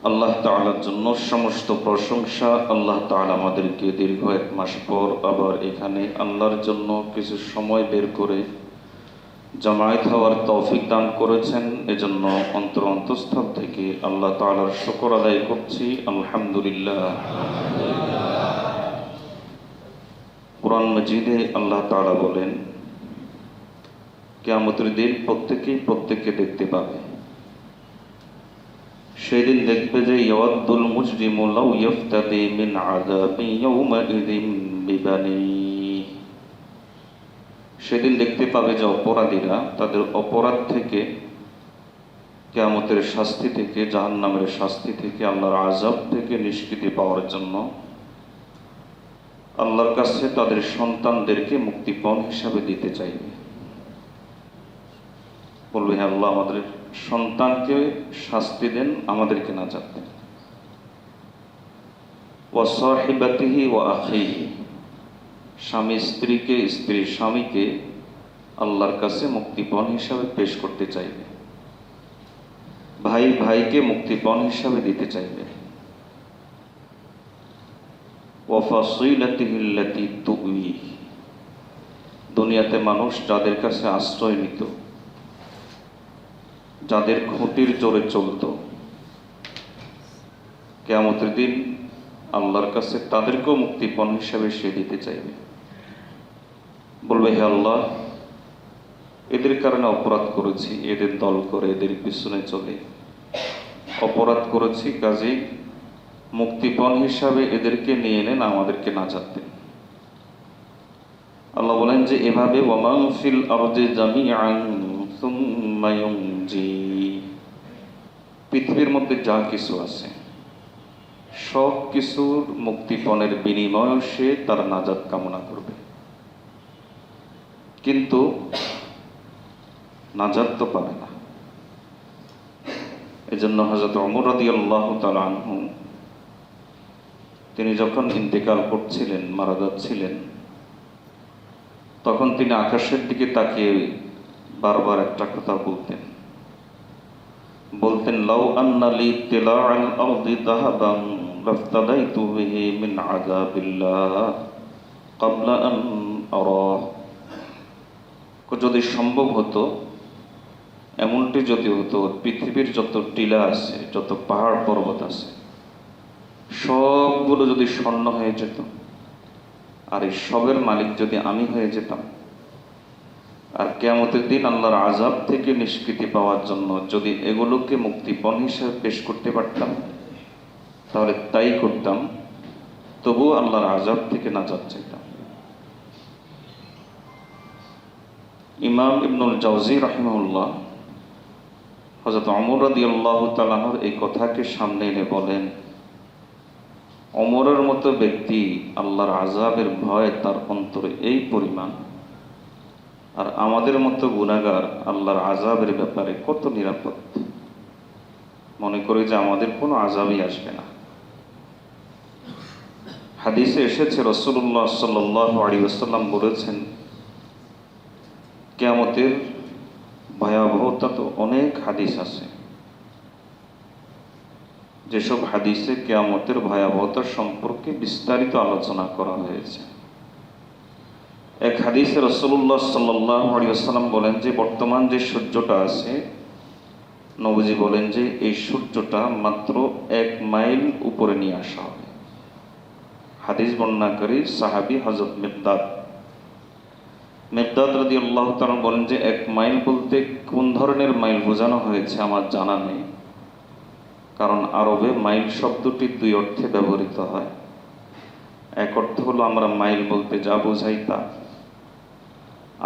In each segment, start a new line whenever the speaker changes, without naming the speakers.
আল্লাহ তাআলার জন্য সমস্ত প্রশংসা। আল্লাহ তাআলা আমাদেরকে দীর্ঘ 1 মাস পর আবার এখানে আল্লাহর জন্য কিছু সময় বের করে জামায়াত হওয়ার তৌফিক দান করেছেন। এজন্য অন্তঃস্থল থেকে আল্লাহ তাআলার শুকর আদায় করছি, আলহামদুলিল্লাহ। কুরআন মাজিদে আল্লাহ তাআলা বলেন, কিয়ামতের দিন প্রত্যেককে দেখতে পাবে। সেদিন দেখবে যে ইয়াওয়াদ্দুল মুজরিমু লাউ ইফতাদি মিন আযাবি ইয়াউমাইযিন বিবানিহি। সেদিন দেখতে পাবে যে অপরাধীরা তাদের অপরাধ থেকে, কিয়ামতের শাস্তি থেকে, জাহান্নামের শাস্তি থেকে, আল্লাহর আযাব থেকে নিষ্কৃতি পাওয়ার জন্য আল্লাহর কাছে তাদের সন্তানদেরকে মুক্তিপণ হিসাবে দিতে চাইবে। বলবে, হে আল্লাহ, আমাদের সন্তানকে শাস্তি দেন, আমাদেরকে নাজাত দেন। ওয়া সাহিবাতিহি ওয়া আখিহি, স্বামী স্ত্রীকে, স্ত্রী স্বামীকে আল্লাহর কাছে মুক্তিপণ হিসাবে পেশ করতে চাইবে। ভাই ভাইকে মুক্তিপণ হিসাবে দিতে চাইবে। ওয়া ফাসিলাতিহি আল্লাতী তুঈ, দুনিয়াতে মানুষ যাদের কাছে আশ্রয় নিত, যাদের খুঁটির জোরে চলত, কিয়ামতের দিন আল্লাহর কাছে তাদেরকেও মুক্তিপণ হিসাবে সে দিতে চাইবে। বলবে, হে আল্লাহ, এদের কারণে অপরাধ করেছি, এদের দল করে এদের পিছনে চলে অপরাধ করেছি, কাজেই মুক্তিপণ হিসাবে এদেরকে নিয়ে নেন, আমাদেরকে নাজাত দেন। আল্লাহ বলেন যে এভাবে ওয়া মান ফিল আরদি জামিআন সুম্মা ইউনজি, পৃথিবীর মধ্যে যা কিছু আছে সব কিছুর মুক্তিপণের বিনিময়ে সে তার নাজাত কামনা করবে, কিন্তু নাজাত তো পাবে না। এজন্য হযরত ওমর রাদিয়াল্লাহু তাআলা আনহু তিনি যখন ইন্তেকাল করছিলেন, মারা যাচ্ছিলেন, তখন তিনি আকাশের দিকে তাকিয়ে বারবার একটা কথা বলতেন, লাউ আন্না লি তিলাআল আরদি যাহাবান লাফতাদাইতু বিহি মিন আযাবিল্লাহ ক্বাবলা আন আরাহ। যদি সম্ভব হতো, এমনটি যদি হতো, পৃথিবীর যত টিলা আছে, যত পাহাড় পর্বত আছে, সবগুলো যদি স্বর্ণ হয়ে যেত, আর এই সবের মালিক যদি আমি হয়ে যেতাম, আর কিয়ামতের দিন আল্লাহর আযাব থেকে নিষ্কৃতি পাওয়ার জন্য যদি এগুলোকে মুক্তিপণ হিসেবে পেশ করতে পারতাম, তাহলে তাই করতাম, তবুও আল্লাহর আযাব থেকে নাজাত চাইতাম। ইমাম ইবনুল জাওজি রাহিমাহুল্লাহ হযরত ওমর রাদিয়াল্লাহু তাআলা আনহুর এই কথাকে সামনে এনে বলেন, ওমরের মতো ব্যক্তি আল্লাহর আযাবের ভয় তার অন্তরে এই পরিমাণ, আর আমাদের মতো গুনাহগার আল্লাহর আযাবের ব্যাপারে কত নিরাপদ। মনে করি যে আমাদের কোনো আযাবই আসবে না। হাদিসে এসেছে, রাসূলুল্লাহ সাল্লাল্লাহু আলাইহি ওয়াসাল্লাম বলেছেন, কিয়ামতের ভয়াবহতা তো অনেক হাদিস আছে, যেসব হাদিসে কিয়ামতের ভয়াবহতা সম্পর্কে বিস্তারিত আলোচনা করা হয়েছে। এক হাদিসে রাসূলুল্লাহ সাল্লাল্লাহু আলাইহি ওয়াসাল্লাম বলেন যে বর্তমান যে সূর্যটা আছে, নবীজি বলেন যে এই সূর্যটা মাত্র 1 মাইল উপরে নিয়ে আসা হবে। হাদিস বর্ণনাকারী সাহাবী হযরত মিকদাদ রাদিয়াল্লাহু তাআলা বলেন যে 1 মাইল বলতে কোন ধরনের মাইল বোঝানো হয়েছে আমার জানা নেই, কারণ আরবে মাইল শব্দটি 2 অর্থে ব্যবহৃত হয়। এক অর্থ হলো আমরা মাইল বলতে যা বোঝাই তা,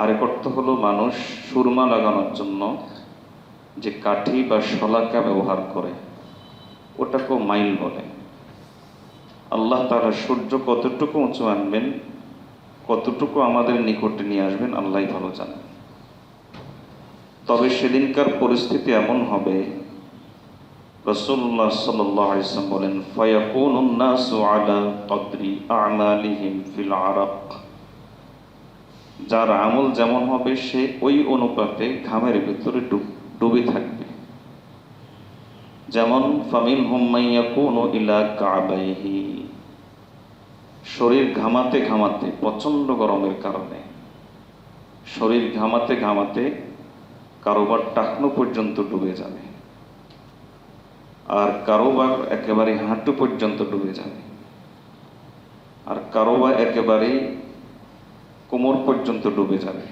আরেক অর্থ হলো মানুষ সুরমা লাগানোর জন্য যে কাঠি বা শলাকা ব্যবহার করে, ওটাকেও মাইল বলে। আল্লাহ তাআলা সূর্য কতটুকু উঁচু আনবেন, কতটুকু আমাদের নিকটে নিয়ে আসবেন, আল্লাহই ভালো জানেন। তবে সেদিনকার পরিস্থিতি এমন হবে, রাসূলুল্লাহ সাল্লাল্লাহু আলাইহি ওয়াসাল্লাম বলেন, ফায়াকুনুন নাসু আলা কদরি আমালিহিম ফিল আরাক, যার আমল যেমন হবে সে ওই অনুপাতে ঘামের ভিতরে ডুবে থাকবে। যেমন ফামিনহুম মাইয়াকুনু ইলা কাবাইহি, শরীর ঘামাতে ঘামাতে, প্রচন্ড গরমের কারণে শরীর ঘামাতে ঘামাতে কারোবার টাকনু পর্যন্ত ডুবে যাবে, আর কারোবার একেবারে হাঁটু পর্যন্ত ডুবে যাবে, আর কারোবার একেবারে কোমর পর্যন্ত ডুবে যাবে।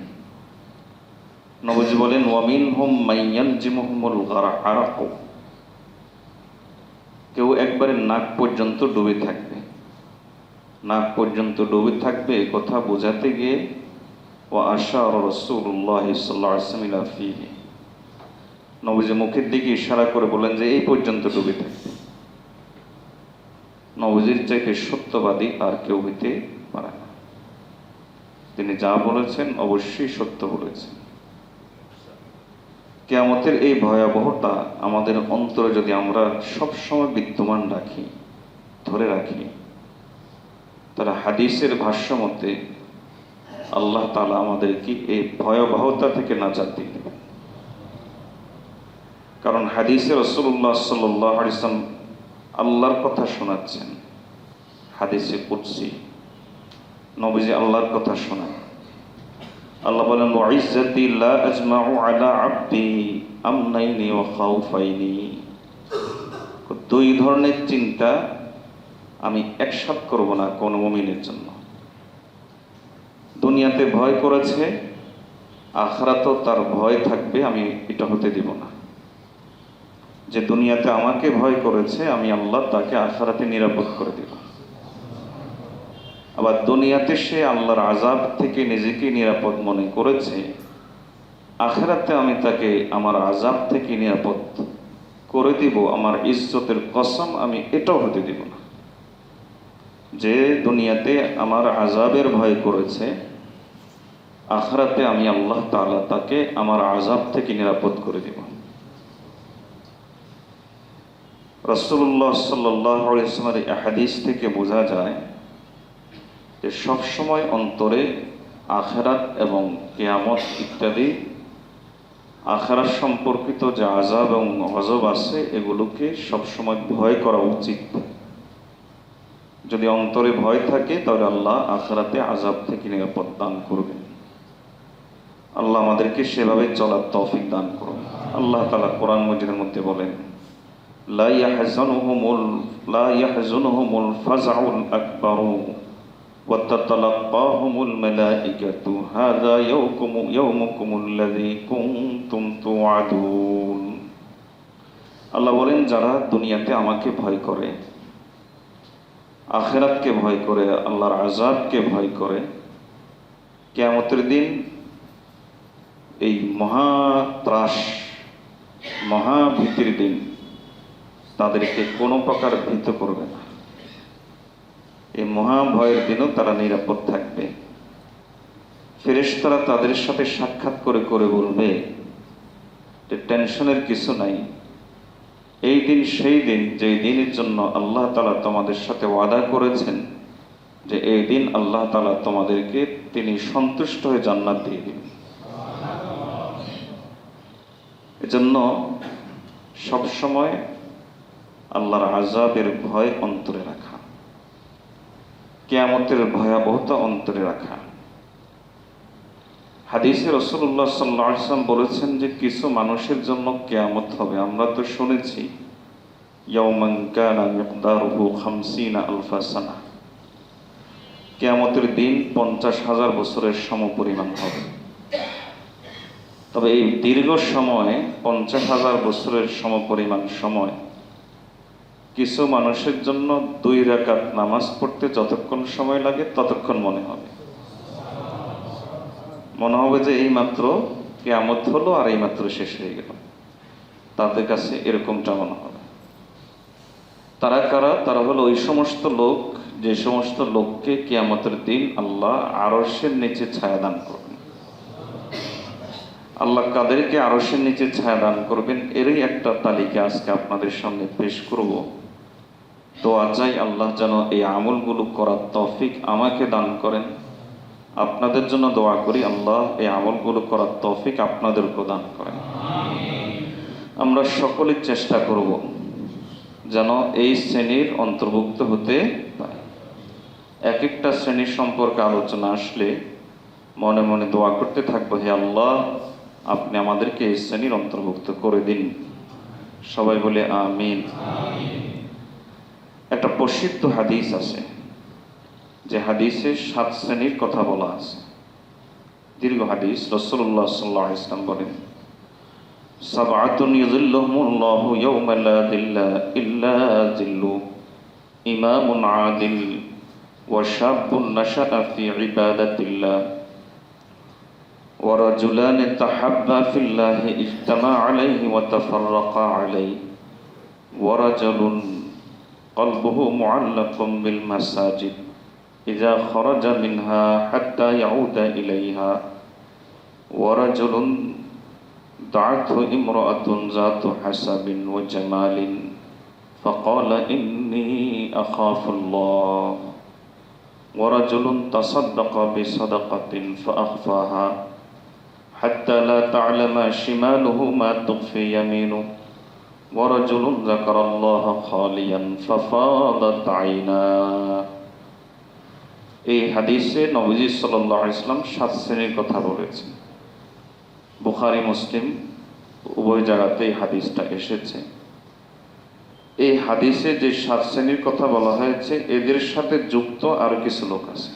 নবীজি বলেন ওয়ামিনহুম মাইয়ালজিমুহুমুল গারক, কেউ একবারে নাক পর্যন্ত ডুবে থাকবে। নাক পর্যন্ত ডুবে থাকবে কথা বোঝাতে গিয়ে ওয়া আশারা রাসূলুল্লাহ সাল্লাল্লাহু আলাইহি ওয়াসাল্লাম ইলা ফিহি, নবীজি মুখের দিকে ইশারা করে বলেন যে এই পর্যন্ত ডুবে থাকবে। নবীজির চাইতে সত্যবাদী আর কেউ হইতে পারে না। তিনি যা বলেছেন অবশ্যই সত্য বলেছেন। কিয়ামতের এই ভয়াবহতা আমাদের অন্তরে যদি আমরা সবসময় বিদ্যমান রাখি, ধরে রাখি, তাহলে হাদিসের ভাষ্য মতে আল্লাহ তাআলা আমাদেরকে এই ভয়াবহতা থেকে নাজাত দিবেন। কারণ হাদিসে রাসূলুল্লাহ সাল্লাল্লাহু আলাইহি ওয়াসাল্লাম আল্লাহর কথা শোনাচ্ছেন। হাদিসে কুদসি নবীজি আল্লাহর কথা শোনান। আল্লাহ বলেন ওয়াইজ্জাতি লা আজমাউ আলা আবদি আমনাইনি ওয়া খাউফাইনি, দুই ধরনের চিন্তা আমি একসাথ করব না কোনো মুমিনের জন্য। দুনিয়াতে ভয় করেছে, আখিরাতেও তার ভয় থাকবে, আমি এটা হতে দিব না। যে দুনিয়াতে আমাকে ভয় করেছে আমি আল্লাহ তাকে আখিরাতে নিরাপদ করে দেব। আবার দুনিয়াতে সে আল্লাহর আযাব থেকে নিজেকে নিরাপদ মনে করেছে, আখিরাতে আমি তাকে আমার আযাব থেকে নিরাপদ করে দিব, আমার ইজ্জতের কসম আমি এটাও হতে দিব না। যে দুনিয়াতে আমার আযাবের ভয় করেছে, আখিরাতে আমি আল্লাহ তাআলা তাকে আমার আযাব থেকে নিরাপদ করে দিব। রাসূলুল্লাহ সাল্লাল্লাহু আলাইহি ওয়াসাল্লামের এই হাদিস থেকে বোঝা যায় যে সবসময় অন্তরে আখিরাত এবং কিয়ামত ইত্যাদি আখিরাত সম্পর্কিত যে আযাব এবং গজব আছে এগুলোকে সবসময় ভয় করা উচিত। যদি অন্তরে ভয় থাকে তাহলে আল্লাহ আখিরাতে আযাব থেকে নিরাপদ দান করবেন। আল্লাহ আমাদেরকে সেভাবে চলার তৌফিক দান করুন। আল্লাহ তাআলা কোরআন মাজিদের মধ্যে বলেন লা ইয়াহজুনুহুমুল ফাজউল আকবারু ওয়া তাতালাক্কাহুমুল মালাইকাতু হাযা ইয়াওমুকুমুল্লাযী কুনতুম তুআদুন। আল্লাহ বলেন যারা দুনিয়াতে আমাকে ভয় করে, আখিরাতকে ভয় করে, আল্লাহর আযাবকে ভয় করে, কিয়ামতের দিন এই মহাত্রাস, মহাভীতির দিন তাদেরকে কোনো প্রকার ভীত করবে না। এই মহাভয়ের দিনও তারা নিরাপদ থাকবে। ফেরেশতারা তাদের সাথে সাক্ষাৎ করে করে বলবে যে টেনশনের কিছু নাই, এই দিন সেই দিন যেই দিনের জন্য আল্লাহ তাআলা তোমাদের সাথে ওয়াদা করেছেন যে এই দিন আল্লাহ তাআলা তোমাদেরকে তিনি সন্তুষ্ট হয়ে জান্নাত দিয়ে দিবেন। এজন্য সবসময় আল্লাহর আযাবের ভয় অন্তরে রাখা, কিয়ামতের ভয়াবহতা অন্তরে রাখা। হাদিসে রাসূলুল্লাহ সাল্লাল্লাহু আলাইহি ওয়াসাল্লাম বলেছেন যে কিছু মানুষের জন্য কিয়ামত হবে। আমরা তো শুনেছি ইয়াওমান কানা মিকদারুহু 50,000 সানা, কিয়ামতের দিন 50,000 বছরের সমপরিমাণ হবে। তবে এই দীর্ঘ সময় 50,000 বছরের সমপরিমাণ সময় কিছু মানুষের জন্য 2 রাকাত নামাজ পড়তে যতক্ষণ সময় লাগে ততক্ষণ মনে হবে যে এই মাত্র কিয়ামত হলো আর এই মাত্র শেষ হয়ে গেল। তাদের কাছে এরকমটা মনে হবে। তারা কারা? তারা হলো ওই সমস্ত লোক যে সমস্ত লোককে কিয়ামতের দিন আল্লাহ আরশের নিচে ছায়া দান করবেন। আল্লাহ কাদেরকে আরশের নিচে ছায়া দান করবেন এরই একটা তালিকা আজকে আপনাদের সামনে পেশ করব। দোয়া চাই আল্লাহ যেন এই আমলগুলো করার তৌফিক আমাকে দান করেন। আপনাদের জন্য দোয়া করি আল্লাহ এই আমলগুলো করার তৌফিক আপনাদেরকে দান করেন। আমরা সকলে চেষ্টা করব যেন এই শ্রেণীর অন্তর্ভুক্ত হতে পারে। এক একটা শ্রেণীর সম্পর্কে আলোচনা আসলে মনে মনে দোয়া করতে থাকবো, হে আল্লাহ, আপনি আমাদেরকে এই শ্রেণীর অন্তর্ভুক্ত করে দিন। সবাই বলে আমিন। একটা প্রসিদ্ধ হাদিস আছে, যে হাদিসে 7 শ্রেণীর কথা বলা আছে। দীর্ঘ হাদিস। রাসূলুল্লাহ সাল্লাল্লাহু আলাইহি ওয়াসাল্লাম বলেন, সাবআতুন ইযিল্লুহুমুল্লাহু ইয়াওমা লা যিল্লা ইল্লা যিল্লু, ইমামুন আদিল ওয়া শাবুন নাশাআ ফি ইবাদাতিল্লাহ ওয়া রাজুলান তাহাব্বা ফিল্লাহি ইজতামা আলাইহি ওয়া তাফাররাকা আলাইহি ওয়া রাজুলুন কলবুহু মুআল্লাকুম বিল মাসাজিদ ইযা খারাজা মিনহা হাত্তা ইয়াউদা ইলাইহা ওয়া রাজুলুন দাআতহু ইমরাআতুন যাতু হাসাবিন ওয়া জামালিন ফাকালা ইন্নী আখাফুল্লাহ ওয়া রাজুলুন তাসাদ্দাকা বিসাদাকাতিন ফাআখফাহা হাত্তা লা তা'লামা শিমালুহু মা তুখফি ইয়ামিনুহু ওয়া রাজুলুন যাকারাল্লাহা খালিয়ান ফাফাদাত আইনাহু। এই হাদিসে নবীজি সাল্লাল্লাহু আলাইহি ওয়াসাল্লাম 7 শ্রেণীর কথা বলেছেন। বুখারী মুসলিম উভয় জায়গাতে এই হাদিসটা এসেছে। এই হাদিসে যে 7 শ্রেণীর কথা বলা হয়েছে, এদের সাথে যুক্ত আরো কিছু লোক আছে,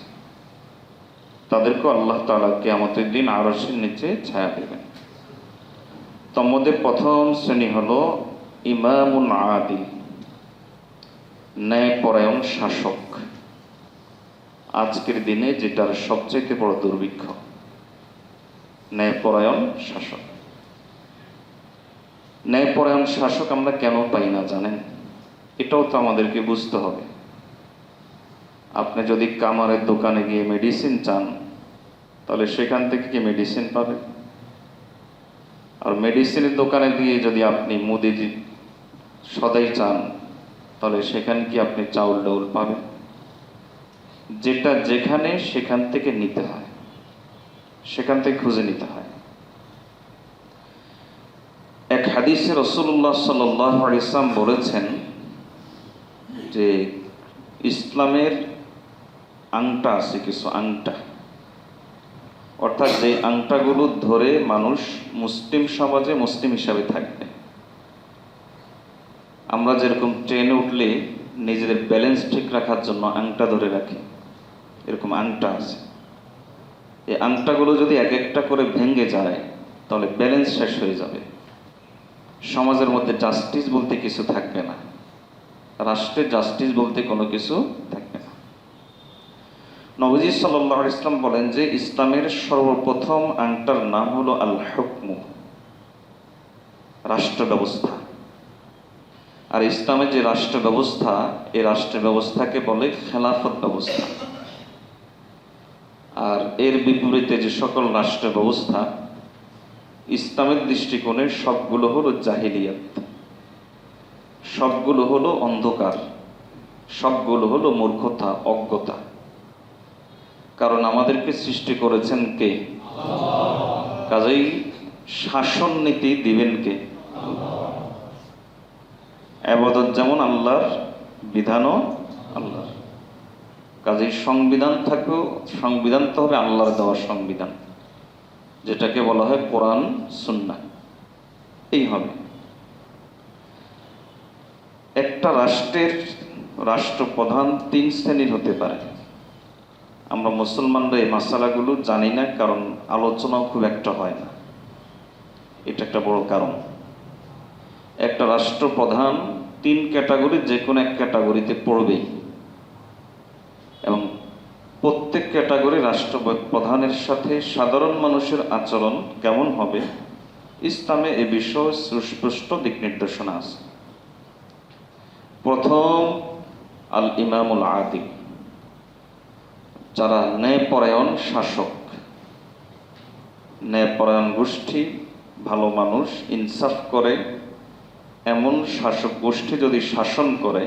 তাদেরকে আল্লাহ তাআলা কিয়ামতের দিন আরশের নিচে ছায়া দেবেন। তার মধ্যে প্রথম শ্রেণী হলো ইমামুন আদিল, ন্যায়পরায়ণ শাসক। আজকের দিনে যেটার সবচেয়ে বড় দুর্ভিক্ষ, ন্যায়পরায়ণ শাসক। ন্যায়পরায়ণ শাসক আমরা কেন পাই না জানেন? এটাও তো আমাদেরকে বুঝতে হবে। আপনি যদি কামারের দোকানে গিয়ে মেডিসিন চান, তাহলে সেখান থেকে কি মেডিসিন পাবেন? আর মেডিসিনের দোকানে দিয়ে যদি আপনি মুদি সদাই চান, তাহলে সেখানে কি আপনি চাউল ডাউল পাবেন? যেটা যেখানে সেখান থেকে নিতে হয়, সেখান থেকে খুঁজে নিতে হয়। এক হাদিসে রাসূলুল্লাহ সাল্লাল্লাহু আলাইহি ওয়াসাল্লাম বলেছেন যে ইসলামের আংটা আছে, কিছু আংটা, অর্থাৎ যে আংটাগুলো ধরে মানুষ মুসলিম সমাজে মুসলিম হিসাবে থাকবে। আমরা যেরকম ট্রেনে উঠলে নিজেদের ব্যালেন্স ঠিক রাখার জন্য আংটা ধরে রাখি, এরকম আংটা আছে। এই আংটাগুলো যদি এক একটা করে ভেঙে যায়, তাহলে ব্যালেন্স শেষ হয়ে যাবে। সমাজের মধ্যে জাস্টিস বলতে কিছু থাকবে না, রাষ্ট্রে জাস্টিস বলতে কোনো কিছু থাকবে না। নবীজি সাল্লাল্লাহু আলাইহি ওয়াসাল্লাম বলেন যে ইসলামের সর্বপ্রথম আংটার নাম হলো আল হুকমু, রাষ্ট্র ব্যবস্থা। আর ইসলামের যে রাষ্ট্র ব্যবস্থা, এই রাষ্ট্র ব্যবস্থাকে বলে খেলাফত ব্যবস্থা। আর এর বিপরীতে যে সকল রাষ্ট্র ব্যবস্থা, ইসলামের দৃষ্টিকোণে সবগুলো হলো জাহিলিয়াত, সবগুলো হলো অন্ধকার, সবগুলো হলো মূর্খতা, অজ্ঞতা। কারণ আমাদেরকে সৃষ্টি করেছেন কে? কাজেই শাসন নীতি দিবেন কে? ইবাদত যেমন আল্লাহর, বিধানও আল্লাহর। কাজেই সংবিধান থাকবেও, সংবিধান তো হবে আল্লাহর দেওয়া সংবিধান, যেটাকে বলা হয় কোরআন সুন্নাহ। এই হবে। একটা রাষ্ট্রের রাষ্ট্রপ্রধান 3 শ্রেণীর হতে পারে। আমরা মুসলমানরা এই মাসালাগুলো জানি না, কারণ আলোচনাও খুব একটা হয় না। এটা একটা বড় কারণ। একটা রাষ্ট্রপ্রধান 3 ক্যাটাগরি, যে কোনো এক ক্যাটাগরিতে পড়বেই, এবং প্রত্যেক ক্যাটাগরি রাষ্ট্রপ্রধানের সাথে সাধারণ মানুষের আচরণ কেমন হবে, ইসলামে এ বিষয়ে সুস্পষ্ট দিক নির্দেশনা আছে। প্রথম আল ইমামুল আদিল, যারা ন্যায়পরায়ণ শাসক, ন্যায়পরায়ণ গোষ্ঠী, ভালো মানুষ, ইনসাফ করে এমন শাসক গোষ্ঠী যদি শাসন করে,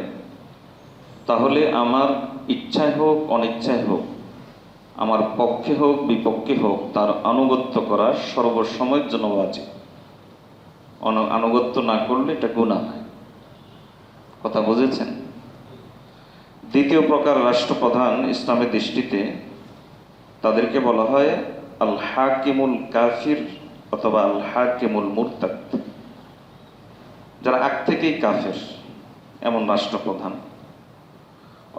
তাহলে আমার ইচ্ছায় হোক অনিচ্ছায় হোক, আমার পক্ষে হোক বিপক্ষে হোক, তার আনুগত্য করা সর্বসময়ের জন্য ওয়াজিব। আনুগত্য না করলে এটা গুনাহ হয়। কথা বুঝেছেন? দ্বিতীয় প্রকার রাষ্ট্রপ্রধান ইসলামের দৃষ্টিতে তাদেরকে বলা হয় আল হাকিমুল কাফির অথবা আল হাকিমুল মুরতাদ, যারা আগ থেকেই কাফের এমন রাষ্ট্রপ্রধান,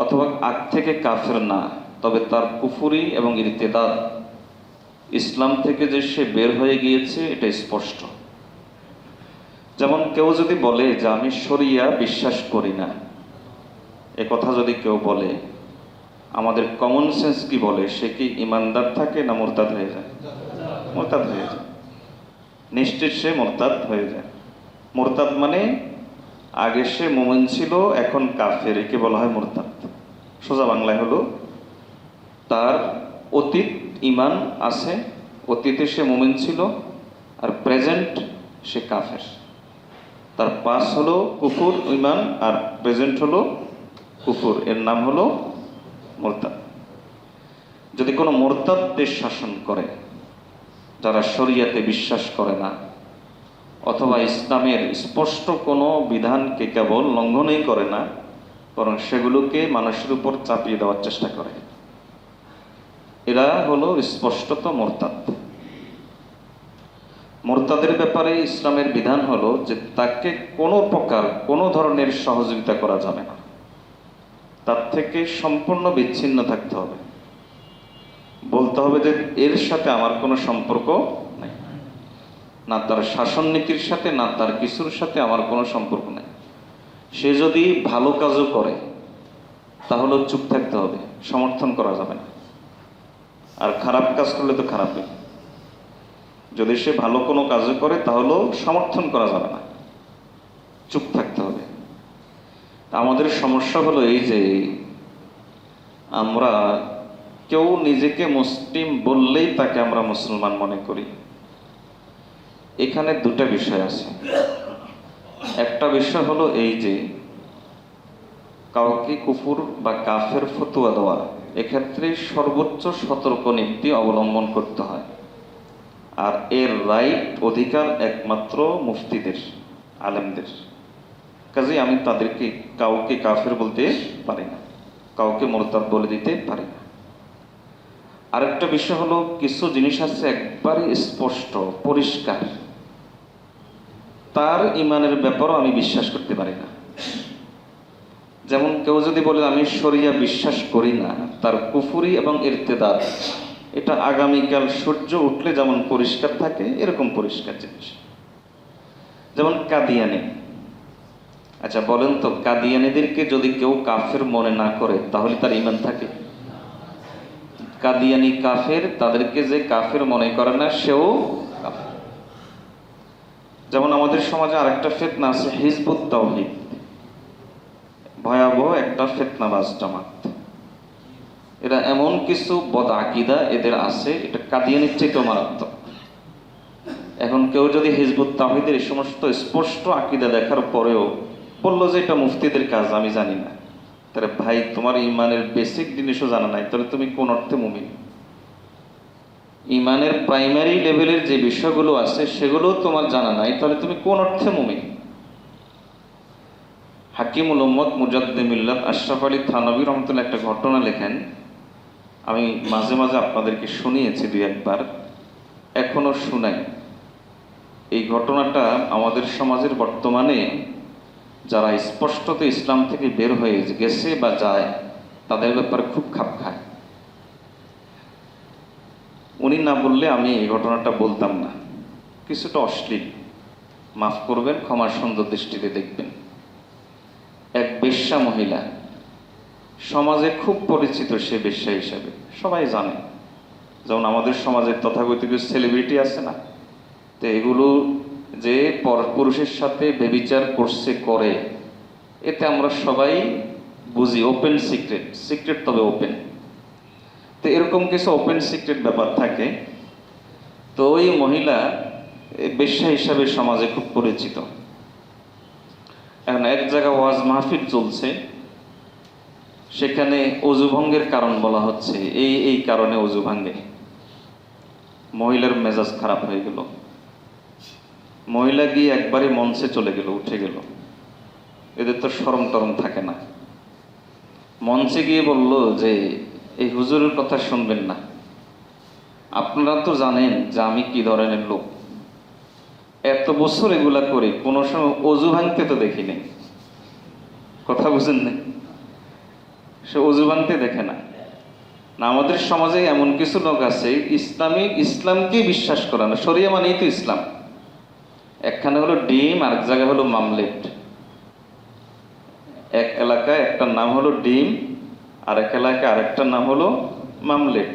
অথবা আগ থেকে কাফের না, তবে তার কুফরি এবং ইরতিদাদ, ইসলাম থেকে যে সে বের হয়ে গিয়েছে এটা স্পষ্ট। যেমন কেউ যদি বলে যে আমি শরিয়া বিশ্বাস করি না, এ কথা যদি কেউ বলে, আমাদের কমন সেন্স কি বলে, সে কি ইমানদার থাকে না মোরতাদ হয়ে যায়? মোরতাদ হয়ে যায়, নিশ্চিত সে মোরতাদ হয়ে যায়। মোরতাদ মানে আগে সে মুমিন ছিল, এখন কাফের, একে বলা হয় মোরতাদ। সোজা বাংলায় হলো তার অতীত ইমান আছে, অতীতে সে মুমিন ছিল, আর প্রেজেন্ট সে কাফের। তার পাস হলো কুফুর ইমান, আর প্রেজেন্ট হলো কুফুর, এর নাম হলো মোরতাদ। যদি কোনো মোরতাদ দেশ শাসন করে, যারা শরিয়াতে বিশ্বাস করে না অথবা ইসলামের স্পষ্ট কোনো বিধানকে কেবল লঙ্ঘনই করে না, বরং সেগুলোকে মানুষের উপর চাপিয়ে দেওয়ার চেষ্টা করে, এরা হলো স্পষ্টত মোরতাদ। মোরতাদের ব্যাপারে ইসলামের বিধান হলো যে তাকে কোনো প্রকার কোনো ধরনের সহযোগিতা করা যাবে না, তার থেকে সম্পূর্ণ বিচ্ছিন্ন থাকতে হবে। বলতে হবে যে এর সাথে আমার কোনো সম্পর্ক নেই, না তার শাসন নীতির সাথে, না তার কিছুর সাথে আমার কোনো সম্পর্ক নেই। সে যদি ভালো কাজও করে তাহলে চুপ থাকতে হবে, সমর্থন করা যাবে না। আর খারাপ কাজ করলে তো খারাপই, যদি সে ভালো কোনো কাজও করে তাহলেও সমর্থন করা যাবে না, চুপ থাকতে হবে। আমাদের সমস্যা হলো এই যে আমরা কেউ নিজেকে মুসলিম বললেই তাকে আমরা মুসলমান মনে করি। এখানে দুটা বিষয় আছে। একটা বিষয় হলো এই যে কাউকে কুফুর বা কাফের ফতোয়া দেওয়া, এক্ষেত্রে সর্বোচ্চ সতর্ক নীতি অবলম্বন করতে হয়, আর এর রাইট অধিকার একমাত্র মুফতিদের, আলেমদের। কাজে আমি তাদেরকে কাউকে কাফের বলতে পারি না, কাউকে মুরতাদ বলে দিতে পারি না। আরেকটা বিষয় হলো কিছু জিনিস আছে একবারে স্পষ্ট পরিষ্কার, তার ইমানের ব্যাপারও আমি বিশ্বাস করতে পারি না। যেমন কেউ যদি বলে আমি শরিয়া বিশ্বাস করি না, তার কুফরি এবং ইরতিদাদ এটা আগামীকাল সূর্য উঠলে যেমন পরিষ্কার থাকে এরকম পরিষ্কার জিনিস। যেমন কাদিয়ানি, আচ্ছা বলেন তো, কাদিয়ানিদেরকে যদি কেউ কাফের মনে না করে তাহলে তার ইমান থাকে? কাদিয়ানি কাফের, তাদেরকে যে কাফের মনে করে না সেও কাফের। যেমন আমাদের সমাজে আরেকটা ফিতনা আছে, হিজবুত তাওহীদ, ভয়াবহ একটা ফিতনাবাজ জামাত। এরা এমন কিছু বদ আকীদা এদের আছে, এটা কাদিয়ানির থেকেও মারাত্মক। এখন কেউ যদি হিজবুত তাওহীদের এই সমস্ত স্পষ্ট আকীদা দেখার পরেও বললো যে এটা মুফতিদের কাজ, আমি জানি না, তাহলে ভাই তোমার ইমানের বেসিক জিনিসও জানা নাই, তাহলে তুমি কোন অর্থে মুমিন? ইমানের প্রাইমারি লেভেলের যে বিষয়গুলো আছে সেগুলো তোমার জানা নাই, তাহলে তুমি কোন অর্থে মুমিন? হাকিমুল উম্মত মুজাদ্দিদ মিল্লাত আশরাফ আলী থানভী রহমতুল্লাহ একটা ঘটনা লেখেন, আমি মাঝে মাঝে আপনাদেরকে শুনিয়েছি দুই একবার, এখনো শুনাই। এই ঘটনাটা আমাদের সমাজের বর্তমানে যারা স্পষ্টত ইসলাম থেকে বের হয়ে গেছে বা যায় তাদের ব্যাপারে খুব খাপ খায়। উনি না বললে আমি এই ঘটনাটা বলতাম না, কিছুটা অশ্লীল, মাফ করবেন, ক্ষমার সুন্দর দৃষ্টিতে দেখবেন। এক বেশ্যা মহিলা, সমাজে খুব পরিচিত সে বেশ্যা হিসাবে, সবাই জানে। যেমন আমাদের সমাজের তথাকথিত সেলিব্রিটি আছে না, তো এগুলো যে পুরুষের সাথে ব্যভিচার করছে করে, এতে আমরা সবাই বুঝি ওপেন সিক্রেট, সিক্রেট তবে ওপেন। তো এরকম কিছু ওপেন সিক্রেট ব্যাপার থাকে। তো ওই মহিলা বেশ্যা হিসাবে সমাজে খুব পরিচিত। এখন এক জায়গায় ওয়াজ মাহফিল চলছে, সেখানে অজু ভঙ্গের কারণ বলা হচ্ছে, এই কারণে অজু ভাঙ্গে। মহিলার মেজাজ খারাপ হয়ে গেল, মহিলা গিয়ে একবারে মঞ্চে চলে গেল, উঠে গেল, এদের তো শরম টরম থাকে না। মঞ্চে গিয়ে বলল যে এই হুজুরের কথা শুনবেন না, আপনারা তো জানেন যে আমি কি ধরনের লোক, এত বছর এগুলা করি, কোনো সময় অজু ভাঙতে তো দেখিনি। কথা বুঝেন না? সে অজু ভাঙতে দেখে না। না, আমাদের সমাজে এমন কিছু লোক আছে ইসলামকে বিশ্বাস করে না। শরিয়া মানেই তো ইসলাম। একখানে হলো ডিম, আরেক জায়গায় হলো মামলেট। এক এলাকায় একটার নাম হলো ডিম, আরেক এলাকায় আরেকটার নাম হলো মামলেট।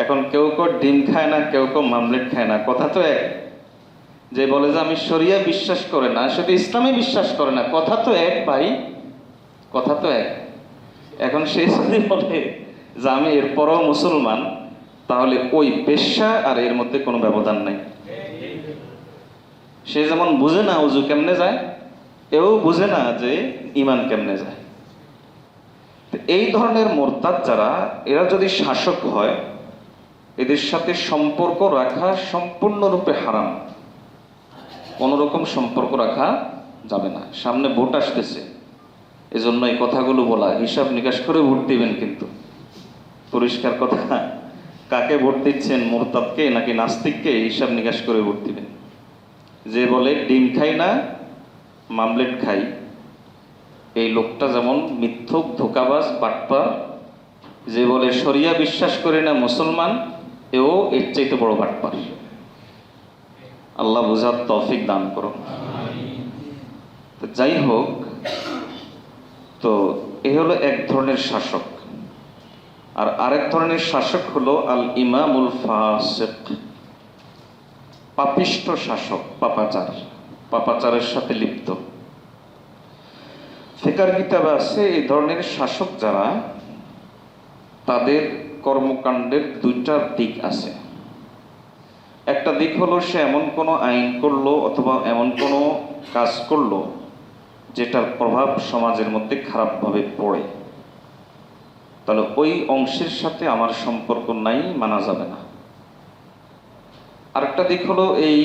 এখন কেউ কেউ ডিম খায় না, কেউ কেউ মামলেট খায় না, কথা তো এক। যে বলে যে আমি শরিয়া বিশ্বাস করে না, সেটা ইসলামে বিশ্বাস করে না, কথা তো এক ভাই, কথা তো এক। এখন সে যদি বলে যে আমি এরপরও মুসলমান, তাহলে ওই পেশা আর এর মধ্যে কোনো ব্যবধান নাই। সে যেমন বুঝে না উজু কেমনে যায়, এও বুঝে না যে ইমান কেমনে যায়। এই ধরনের মোরতাদ যারা, এরা যদি শাসক হয়, এদের সাথে সম্পর্ক রাখা সম্পূর্ণরূপে হারাম। কোন রকম সম্পর্ক রাখা যাবে না। সামনে ভোট আসতেছে, এজন্য এই কথাগুলো বলা, হিসাব নিকাশ করে ভোট দিবেন কিন্তু। পরিষ্কার কথা, কাকে ভোট দিচ্ছেন, মোরতাদকে নাকি নাস্তিককে, হিসাব নিকাশ করে ভোট দিবেন। যে বলে ডিম খাই না মামলেট খাই, এই লোকটা যেমন মিথ্যুক, ধোঁকাবাজ, বাটপার। যে বলে শরিয়া বিশ্বাস করে না মুসলমান, এও এর চাইতে বড় বাটপার। আল্লাহ বুঝার তৌফিক দান করো। তো যাই হোক, তো এ হলো এক ধরনের শাসক। আর আরেক ধরনের শাসক হলো আল ইমামুল ফাসিক, পাপিষ্ঠ শাসক, পাপাচার, পাপাচারের সাথে লিপ্ত। ফিকার কিতাবে আছে এই ধরনের শাসক যারা, তাদের কর্মকাণ্ডের দুইটা দিক আছে। একটা দিক হলো সে এমন কোনো আইন করলো অথবা এমন কোনো কাজ করলো যেটার প্রভাব সমাজের মধ্যে খারাপভাবে পড়ে, তাহলে ওই অংশের সাথে আমার সম্পর্ক নাই, মানা যাবে না। আরেকটা দিক হলো এই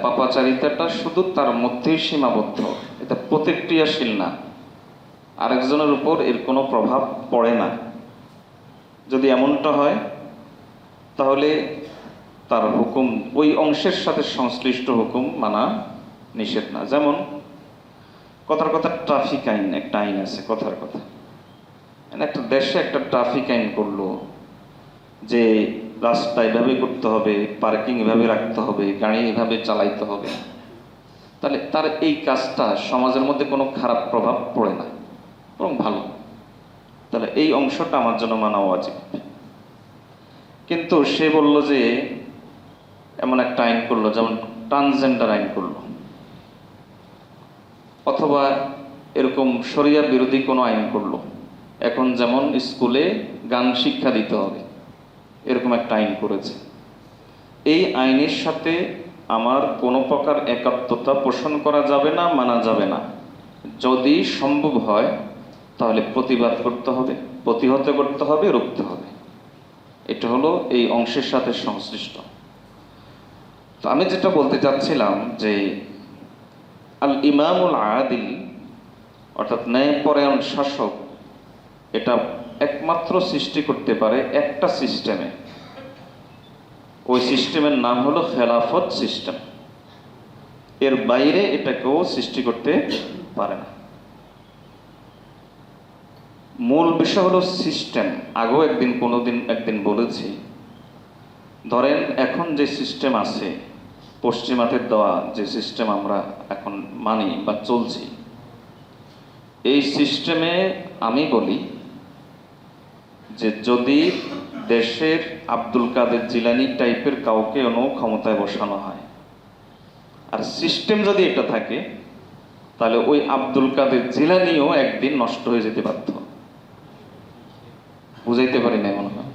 পাপাচারিতাটা শুধু তার মধ্যেই সীমাবদ্ধ, এটা প্রতিক্রিয়াশীল না, আরেকজনের উপর এর কোনো প্রভাব পড়ে না। যদি এমনটা হয় তাহলে তার হুকুম, ওই অংশের সাথে সংশ্লিষ্ট হুকুম মানা নিষেধ না। যেমন কথার কথা ট্রাফিক আইন, একটা আইন আছে, কথার কথা, একটা দেশে একটা ট্রাফিক আইন করলো যে রাস্তা এভাবে করতে হবে, পার্কিং এভাবে রাখতে হবে, গাড়ি এভাবে চালাইতে হবে, তাহলে তার এই কাজটা সমাজের মধ্যে কোনো খারাপ প্রভাব পড়ে না, বরং ভালো। তাহলে এই অংশটা আমার জন্য মানা উচিত। কিন্তু সে বলল যে এমন একটা আইন করলো, যেমন ট্রান্সজেন্ডার আইন করলো, অথবা এরকম শরিয়া বিরোধী কোনো আইন করলো। এখন যেমন স্কুলে গান শিক্ষা দিতে হবে, এরকম একটা আইন করেছে। এই আইনের সাথে আমার কোনো প্রকার একাত্মতা পোষণ করা যাবে না, মানা যাবে না। যদি সম্ভব হয় তাহলে প্রতিবাদ করতে হবে, প্রতিহত করতে হবে, রুখতে হবে। এটা হলো এই অংশের সাথে সংশ্লিষ্ট। তো আমি যেটা বলতে চাচ্ছিলাম যে আল ইমামুল আদিল, অর্থাৎ ন্যায়পরায়ণ শাসক, এটা একমাত্র সৃষ্টি করতে পারে একটা সিস্টেমে। ওই সিস্টেমের নাম হলো খেলাফত সিস্টেম। এর বাইরে এটা কেউ সৃষ্টি করতে পারে না। মূল বিষয় হলো সিস্টেম। আগেও একদিন বলেছি, ধরেন এখন যে সিস্টেম আছে, পশ্চিমাদের দেওয়া যে সিস্টেম আমরা এখন মানি বা চলছি, এই সিস্টেমে আমি বলি যে যদি দেশের আব্দুল কাদের জিলানী টাইপের কাউকে ক্ষমতায় বসানো হয়, আর সিস্টেম যদি এটা থাকে, তাহলে ওই আব্দুল কাদের জিলানীও একদিন নষ্ট হয়ে যেতে বাধ্য। বুঝাইতে পারি না মনে হয়।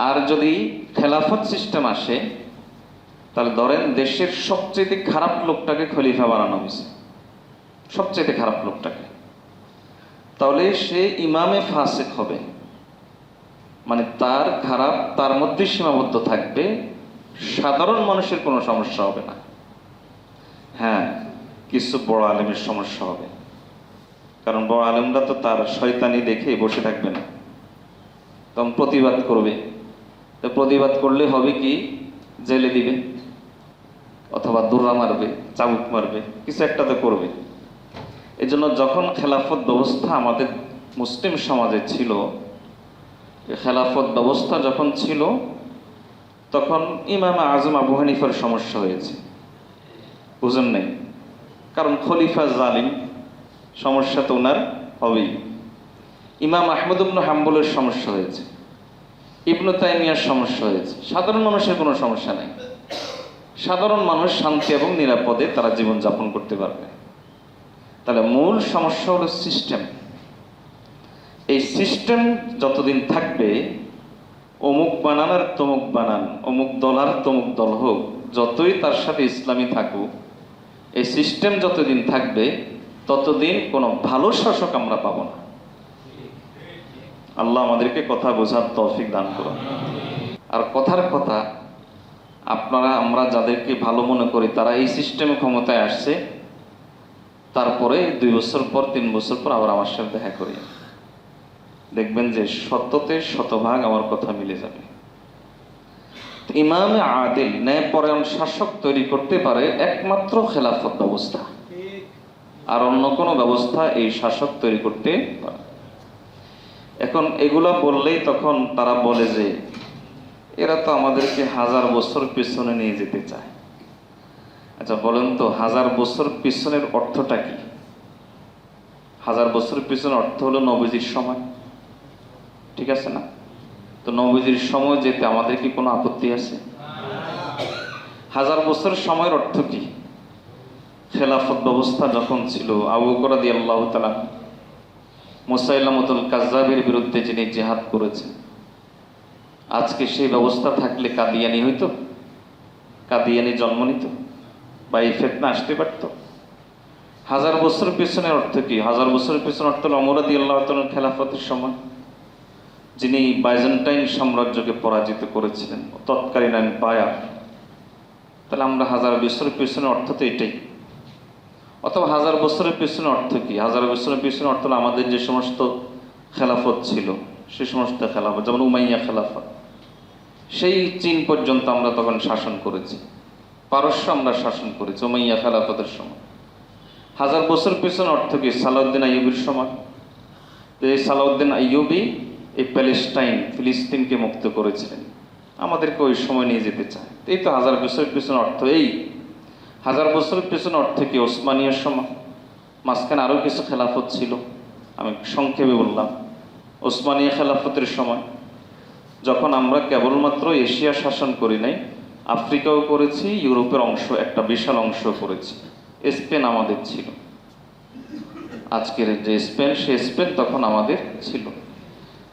আর যদি খেলাফত সিস্টেম আসে, তাহলে ধরেন দেশের সবচেয়ে খারাপ লোকটাকে খলিফা বানানো হয়েছে, সবচেয়ে খারাপ লোকটাকে, তাহলে সে ইমামে ফাসিক হবে। মানে তার খারাপ তার মধ্যে সীমাবদ্ধ থাকবে, সাধারণ মানুষের কোনো সমস্যা হবে না। হ্যাঁ, কিছু বড় আলেমের সমস্যা হবে, কারণ বড় আলেমরা তো তার শয়তানি দেখে বসে থাকবে না, তখন প্রতিবাদ করবে। তো প্রতিবাদ করলে হবে কি, জেলে দিবে অথবা দৌড়া মারবে, চাবুক মারবে, কিছু একটা তো করবে। এই জন্য যখন খেলাফত ব্যবস্থা আমাদের মুসলিম সমাজে ছিল, খেলাফত ব্যবস্থা যখন ছিল, তখন ইমাম আজম আবু হানিফার সমস্যা হয়েছে, বুঝেন নাই? কারণ খলিফা জালিম, সমস্যা তো ওনার হবেই। ইমাম আহমদ ইবনে হাম্বলের সমস্যা হয়েছে, ইবনে তাইমিয়ার সমস্যা হয়েছে। সাধারণ মানুষের কোনো সমস্যা নেই, সাধারণ মানুষ শান্তি এবং নিরাপদে তারা জীবনযাপন করতে পারবে। তাহলে মূল সমস্যা হলো সিস্টেম। এই সিস্টেম যতদিন থাকবে, অমুক বানান আর তমুক বানান, অমুক দল আর তমুক দল হোক, যতই তার সাথে ইসলামী থাকুক, এই সিস্টেম যতদিন থাকবে ততদিন কোনো ভালো শাসক আমরা পাবো না। আল্লাহ আমাদেরকে কথা বোঝার তৌফিক দান করুন। আর কথার কথা, আপনারা আমরা যাদেরকে ভালো মনে করি তারা এই সিস্টেমে ক্ষমতায় আসছে, তারপরে 2 বছর পর 3 বছর পর আবার আমার সাথে দেখা করি, দেখবেন যে শততে শতভাগ আমার কথা মিলে যাবে। ইমামে আদিল, ন্যায়পরায়ণ শাসক তৈরি করতে পারে একমাত্র খেলাফত ব্যবস্থা, আর অন্য কোনো ব্যবস্থা এই শাসক তৈরি করতে পারে। এখন এগুলো বললেই তখন তারা বলে যে এরা তো আমাদেরকে 1000 বছর পিছনে নিয়ে যেতে চায়। আচ্ছা বলেন তো, 1000 বছর পিছনের অর্থটা কি? 1000 বছর পিছনের অর্থ হলো নবীজির সময়, ঠিক আছে না? তো নবীজির সময় যেতে আমাদের কি কোনো আপত্তি আছে? 1000 বছর সময়ের অর্থ কি? খেলাফত ব্যবস্থা যখন ছিল, আবু বকর রাদিয়াল্লাহু তাআলা মুসাইলামতুল কাজ্জাবের বিরুদ্ধে যিনি জিহাদ করেছেন, আজকে সেই ব্যবস্থা থাকলে কাদিয়ানি হইতো, কাদিয়ানি জন্ম নিত, বা এই ফিতনা আসতে পারত? 1000 বছর পিছনের অর্থ কি? 1000 বছরের পিছনের অর্থ হলো ওমর রাদিয়াল্লাহু তাআলার খেলাফতের সময়, যিনি বাইজেন্টাইন সাম্রাজ্যকে পরাজিত করেছিলেন, তৎকালীন এম্পায়ার। তাহলে আমরা 1000 বছরের পিছনের অর্থ তো এটাই। অথবা 1000 বছরের পিছনে অর্থ কি? 1000 বছরের পিছনে অর্থ হলো আমাদের যে সমস্ত খেলাফত ছিল, সে সমস্ত খেলাফত, যেমন উমাইয়া খেলাফত, সেই চীন পর্যন্ত আমরা তখন শাসন করেছি, পারস্য আমরা শাসন করেছি উমাইয়া খেলাফতের সময়। 1000 বছর পিছনে অর্থ কি? সালাউদ্দিন আইয়ুবীর সময়। এই সালাউদ্দিন আইয়ুবী এই প্যালেস্টাইন, ফিলিস্তিনকে মুক্ত করেছিলেন, আমাদেরকে ওই সময় নিয়ে যেতে চায়। এই তো 1000 বছরের পিছনে অর্থ। এই 1000 বছরের পিছনে অর্থ কি? ওসমানীয় সময়, মাঝখানে আরও কিছু খেলাফত ছিল, আমি সংক্ষেপে বললাম। ওসমানীয় খেলাফতের সময়, যখন আমরা কেবলমাত্র এশিয়া শাসন করি নাই, আফ্রিকাও করেছি, ইউরোপের অংশ একটা বিশাল অংশ করেছি, স্পেন আমাদের ছিল। আজকের যে স্পেন, সে স্পেন তখন আমাদের ছিল।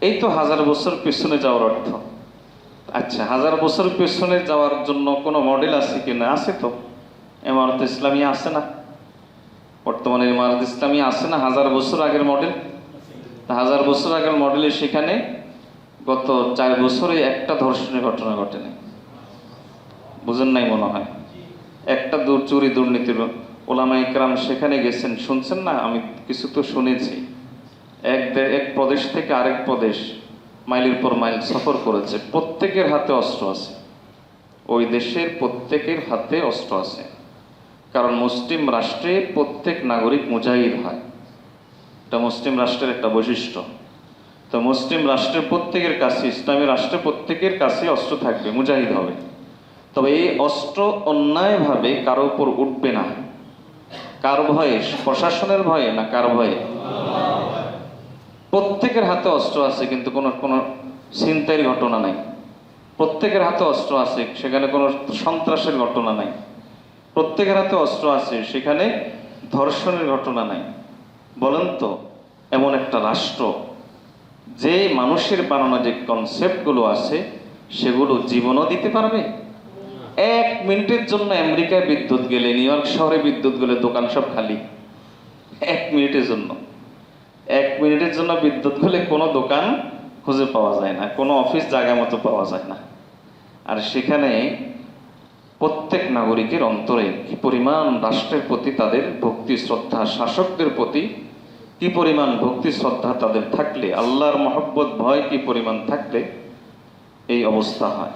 এই তো 1000 বছর পিছনে যাওয়ার অর্থ। আচ্ছা, 1000 বছর পিছনে যাওয়ার জন্য কোনো মডেল আছে কিনা? আছে তো, ইমারত ইসলামিয়া আছে না? বর্তমানে ইমারত ইসলামিয়া আছে না? 1000 বছর আগের মডেল। 1000 বছর আগের মডেলে সেখানে গত 4 বছরে একটা ধর্ষণের ঘটনা ঘটেনি, বুঝেন নাই মনে হয়? একটা চুরি দুর্নীতির, ওলামা ইকরাম সেখানে গেছেন, শুনছেন না? আমি কিছু তো শুনেছি। এক প্রদেশ থেকে আরেক প্রদেশ মাইলের পর মাইল সফর করেছে, প্রত্যেকের হাতে অস্ত্র আছে, ওই দেশের প্রত্যেকের হাতে অস্ত্র আছে। কারণ মুসলিম রাষ্ট্রে প্রত্যেক নাগরিক মুজাহিদ হয়, এটা মুসলিম রাষ্ট্রের একটা বৈশিষ্ট্য। তো মুসলিম রাষ্ট্রের প্রত্যেকের কাছে, ইসলামী রাষ্ট্রে প্রত্যেকের কাছে অস্ত্র থাকবে, মুজাহিদ হবে। তবে এই অস্ত্র অন্যায়ভাবে কারো উপর উঠবে না। কার ভয়ে? প্রশাসনের ভয়ে না কার ভয়ে? প্রত্যেকের হাতে অস্ত্র আছে, কিন্তু কোনো ছিনতাইয়ের ঘটনা নাই। প্রত্যেকের হাতে অস্ত্র আছে, সেখানে কোনো সন্ত্রাসের ঘটনা নাই। প্রত্যেকের হাতে অস্ত্র আছে, সেখানে ধর্ষণের ঘটনা নাই। বলেন তো, এমন একটা রাষ্ট্র যে মানুষের বানানো যে কনসেপ্টগুলো আছে সেগুলো জীবনও দিতে পারবে? 1 মিনিটের জন্য আমেরিকায় বিদ্যুৎ গেলে, নিউ ইয়র্ক শহরে বিদ্যুৎ গেলে দোকান সব খালি। 1 মিনিটের জন্য, 1 মিনিটের জন্য বিদ্যুৎ গেলে কোনো দোকান খুঁজে পাওয়া যায় না, কোনো অফিস জায়গা মতো পাওয়া যায় না। আর সেখানে প্রত্যেক নাগরিকের অন্তরে কি পরিমাণ রাষ্ট্রের প্রতি তাদের ভক্তি শ্রদ্ধা, শাসকদের প্রতি কি পরিমাণ ভক্তি শ্রদ্ধা তাদের থাকলে, আল্লাহর মহব্বত ভয় কি পরিমাণ থাকলে এই অবস্থা হয়।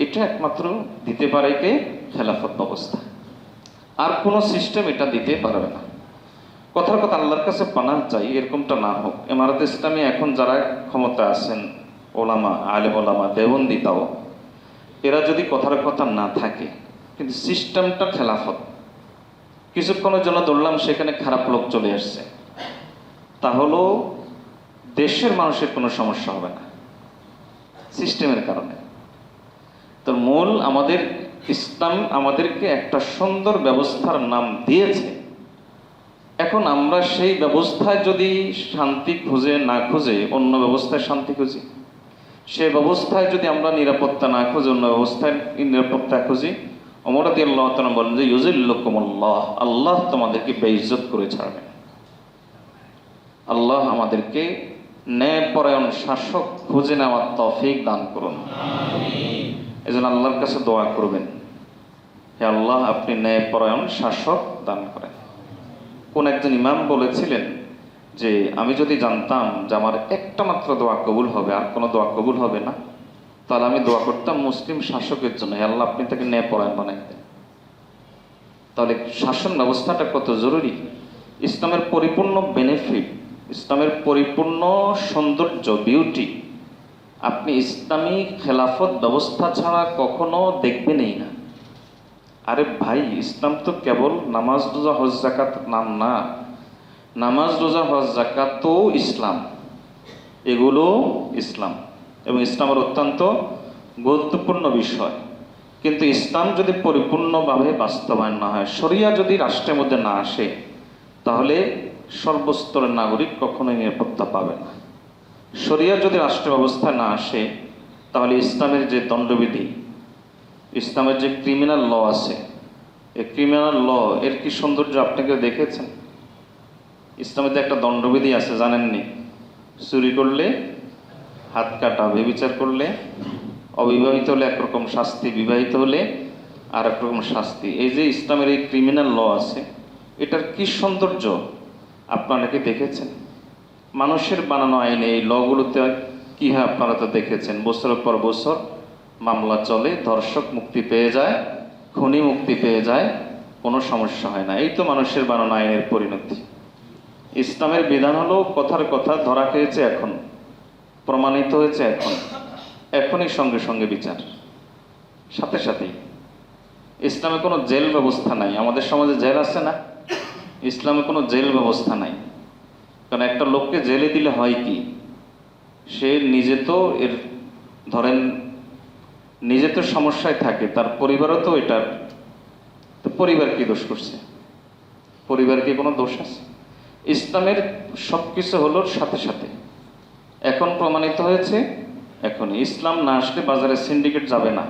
এটা একমাত্র দিতে পারে কে? খেলাফত ব্যবস্থা। আর কোনো সিস্টেম এটা দিতে পারবে না। কথার কথা আল্লাহর কাছে পানাহ চাই এরকমটা না হোক। ইমারত ইসলামী এখন যারা ক্ষমতা আছেন, ওলামা, আলেম ওলামা, দেওবন্দি, তাও এরা যদি কথার কথা না থাকে, কিন্তু সিস্টেমটা খেলাফত, কিছুক্ষণের জন্য ধরলাম সেখানে খারাপ লোক চলে আসছে, তাহলেও দেশের মানুষের কোনো সমস্যা হবে না সিস্টেমের কারণে। তো মূল আমাদের ইসলাম আমাদেরকে একটা সুন্দর ব্যবস্থার নাম দিয়েছে। এখন আমরা সেই ব্যবস্থায় যদি শান্তি খুঁজে না খুঁজে অন্য ব্যবস্থায় শান্তি খুঁজি, সে ব্যবস্থায় যদি আমরা নিরাপত্তা না খুঁজে অন্য ব্যবস্থায় নিরাপত্তা খুঁজি, ওমর রাদিয়াল্লাহু তাআলা বলেন যে ইউজিল্লুকুমুল্লাহ, আল্লাহ তোমাদেরকে বেইজ্জত করে ছাড়বেন। আল্লাহ আমাদেরকে ন্যায়পরায়ণ শাসক খুঁজে নেওয়ার তৌফিক দান করুন। এজন্য আল্লাহর কাছে দোয়া করবেন, হে আল্লাহ আপনি ন্যায়পরায়ণ শাসক দান করেন। কোন একজন ইমাম বলেছিলেন যে আমি যদি জানতাম যে আমার একটা মাত্র দোয়া কবুল হবে, আর কোনো দোয়া কবুল হবে না, তাহলে আমি দোয়া করতাম মুসলিম শাসকের জন্য, হে আল্লাহ আপনি তাকে ন্যায়পরায়ণ বানাই দেন। তাহলে শাসন ব্যবস্থাটা কত জরুরি। ইসলামের পরিপূর্ণ বেনিফিট, ইসলামের পরিপূর্ণ সৌন্দর্য, বিউটি আপনি ইসলামী খেলাফত ব্যবস্থা ছাড়া কখনো দেখবেনই না। আরে ভাই, ইসলাম তো কেবল নামাজ, রোজা, হজ, যাকাত নাম না। নামাজ, রোজা, হজ, যাকাত তো ইসলাম, এগুলো ইসলাম এবং ইসলামের অত্যন্ত গুরুত্বপূর্ণ বিষয়। কিন্তু ইসলাম যদি পরিপূর্ণভাবে বাস্তবায়ন না হয়, শরিয়া যদি রাষ্ট্রের মধ্যে না আসে, তাহলে সর্বস্তরের নাগরিক কখনোই নিরাপত্তা পাবে না। শরিয়া যদি রাষ্ট্র ব্যবস্থায় না আসে, তাহলে ইসলামের যে দণ্ডবিধি, ইসলামের যে ক্রিমিনাল ল আছে, এই ক্রিমিনাল ল এর কি সৌন্দর্য আপনাকে দেখেছেন? ইসলামের যে একটা দণ্ডবিধি আছে জানেননি? চুরি করলে হাত কাটা, ব্যভিচার করলে, অবিবাহিত হলে একরকম শাস্তি, বিবাহিত হলে আর একরকম শাস্তি। এই যে ইসলামের এই ক্রিমিনাল ল আছে, এটার কি সৌন্দর্য আপনারা কি দেখেছেন? মানুষের বানানো আইনে এই লগুলোতে কি হয় আপনারা তো দেখেছেন। বছরের পর বছর মামলা চলে, ধর্ষক মুক্তি পেয়ে যায়, খুনি মুক্তি পেয়ে যায়, কোনো সমস্যা হয় না। এই তো মানুষের বানানো আইনের পরিণতি। ইসলামের বিধান হলো কথার কথা ধরা খেয়েছে, এখন প্রমাণিত হয়েছে, এখনই সঙ্গে সঙ্গে বিচার, সাথে সাথেই। ইসলামে কোনো জেল ব্যবস্থা নাই। আমাদের সমাজে জেল আছে না? ইসলামে কোনো জেল ব্যবস্থা নাই। কারণ একটা লোককে জেলে দিলে হয় কি, সে নিজে তো এর ধরেন নিজে তো সমস্যায় থাকে, তার পরিবারও তো এটার, তো পরিবার কি দোষ করছে? পরিবার কি কোনো দোষ আছে? ইসলামের সবকিছু হলো সাথে সাথে, এখন প্রমাণিত হয়েছে এখনই। ইসলাম না আসলে বাজারে সিন্ডিকেট যাবে না।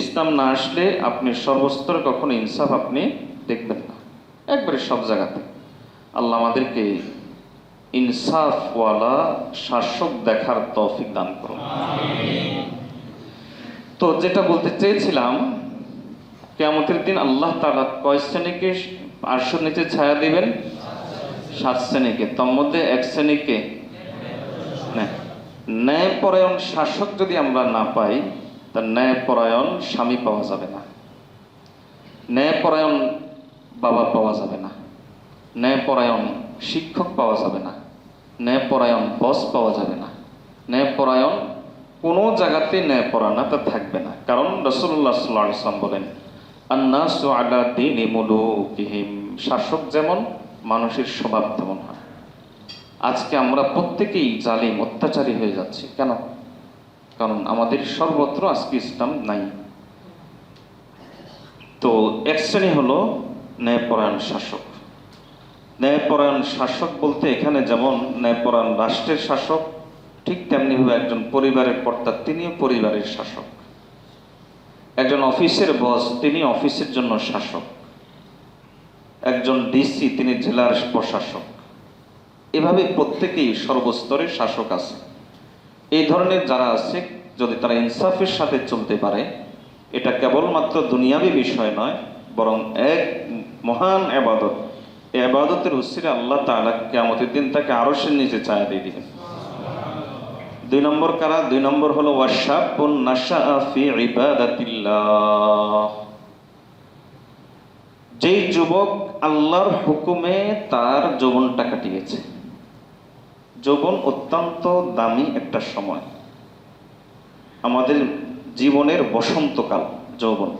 ইসলাম না আসলে আপনি সর্বস্তরে কখনো ইনসাফ আপনি দেখবেন না, একবারে সব জায়গাতে। আল্লাহ আমাদেরকে ইনসাফওয়ালা শাসক দেখার তৌফিক দান করুন। তো যেটা বলতে চেয়েছিলাম, কিয়ামতের দিন আল্লাহ তাআলা কয় শ্রেণীকে আরশের নিচে ছায়া দিবেন? 7 শ্রেণীকে। তার মধ্যে এক শ্রেণীকে ন্যায়পরায়ণ শাসক যদি আমরা না পাই, তার ন্যায়পরায়ণ স্বামী পাওয়া যাবে না, ন্যায়পরায়ণ বাবা পাওয়া যাবে না, ন্যায়পরায়ণ শিক্ষক পাওয়া যাবে না, ন্যায়পরায়ণ বস পাওয়া যাবে না, ন্যায়পরায়ণ কোনো জায়গাতে ন্যায়পরায়ণতা থাকবে না। কারণ রাসূলুল্লাহ সাল্লাল্লাহু আলাইহি ওয়াসাল্লাম বলেন, আন-নাসু আলা দীনি মুলুকিহিম, শাসক যেমন মানুষের স্বভাব তেমন হয়। আজকে আমরা প্রত্যেকেই জালিম, অত্যাচারী হয়ে যাচ্ছি। কেন? কারণ আমাদের সর্বত্র আজকে ইসলাম নাই। তো এক শ্রেণী হলো ন্যায়পরায়ণ শাসক। ন্যায়পরায়ণ শাসক বলতে এখানে যেমন ন্যায়পরায়ণ রাষ্ট্রের শাসক, ঠিক তেমনিভাবে একজন পরিবারের কর্তা, তিনিও পরিবারের শাসক। একজন অফিসের বস, তিনি অফিসের জন্য শাসক। একজন ডিসি, তিনি জেলার প্রশাসক। এভাবে প্রত্যেকেই সর্বস্তরে শাসক আছে। এই ধরনের যারা আছে, যদি তারা ইনসাফের সাথে চলতে পারে, এটা কেবলমাত্র দুনিয়াবী বিষয় নয়, বরং এক মহান ইবাদত। এই ইবাদতের উসিলে আল্লাহ তাআলা কিয়ামতের দিন তাকে আরশের নিচে ছায়া দিয়ে দিবেন। 2 নম্বর কারা? 2 নম্বর হলো ওয়াশাবুন নাশাআ ফি ইবাদাতিল্লাহ, যেই যুবক আল্লাহর হুকুমে তার যৌবনটা কাটিয়েছে। যৌবন অত্যন্ত দামি একটা সময়, আমাদের জীবনের বসন্তকাল যৌবন।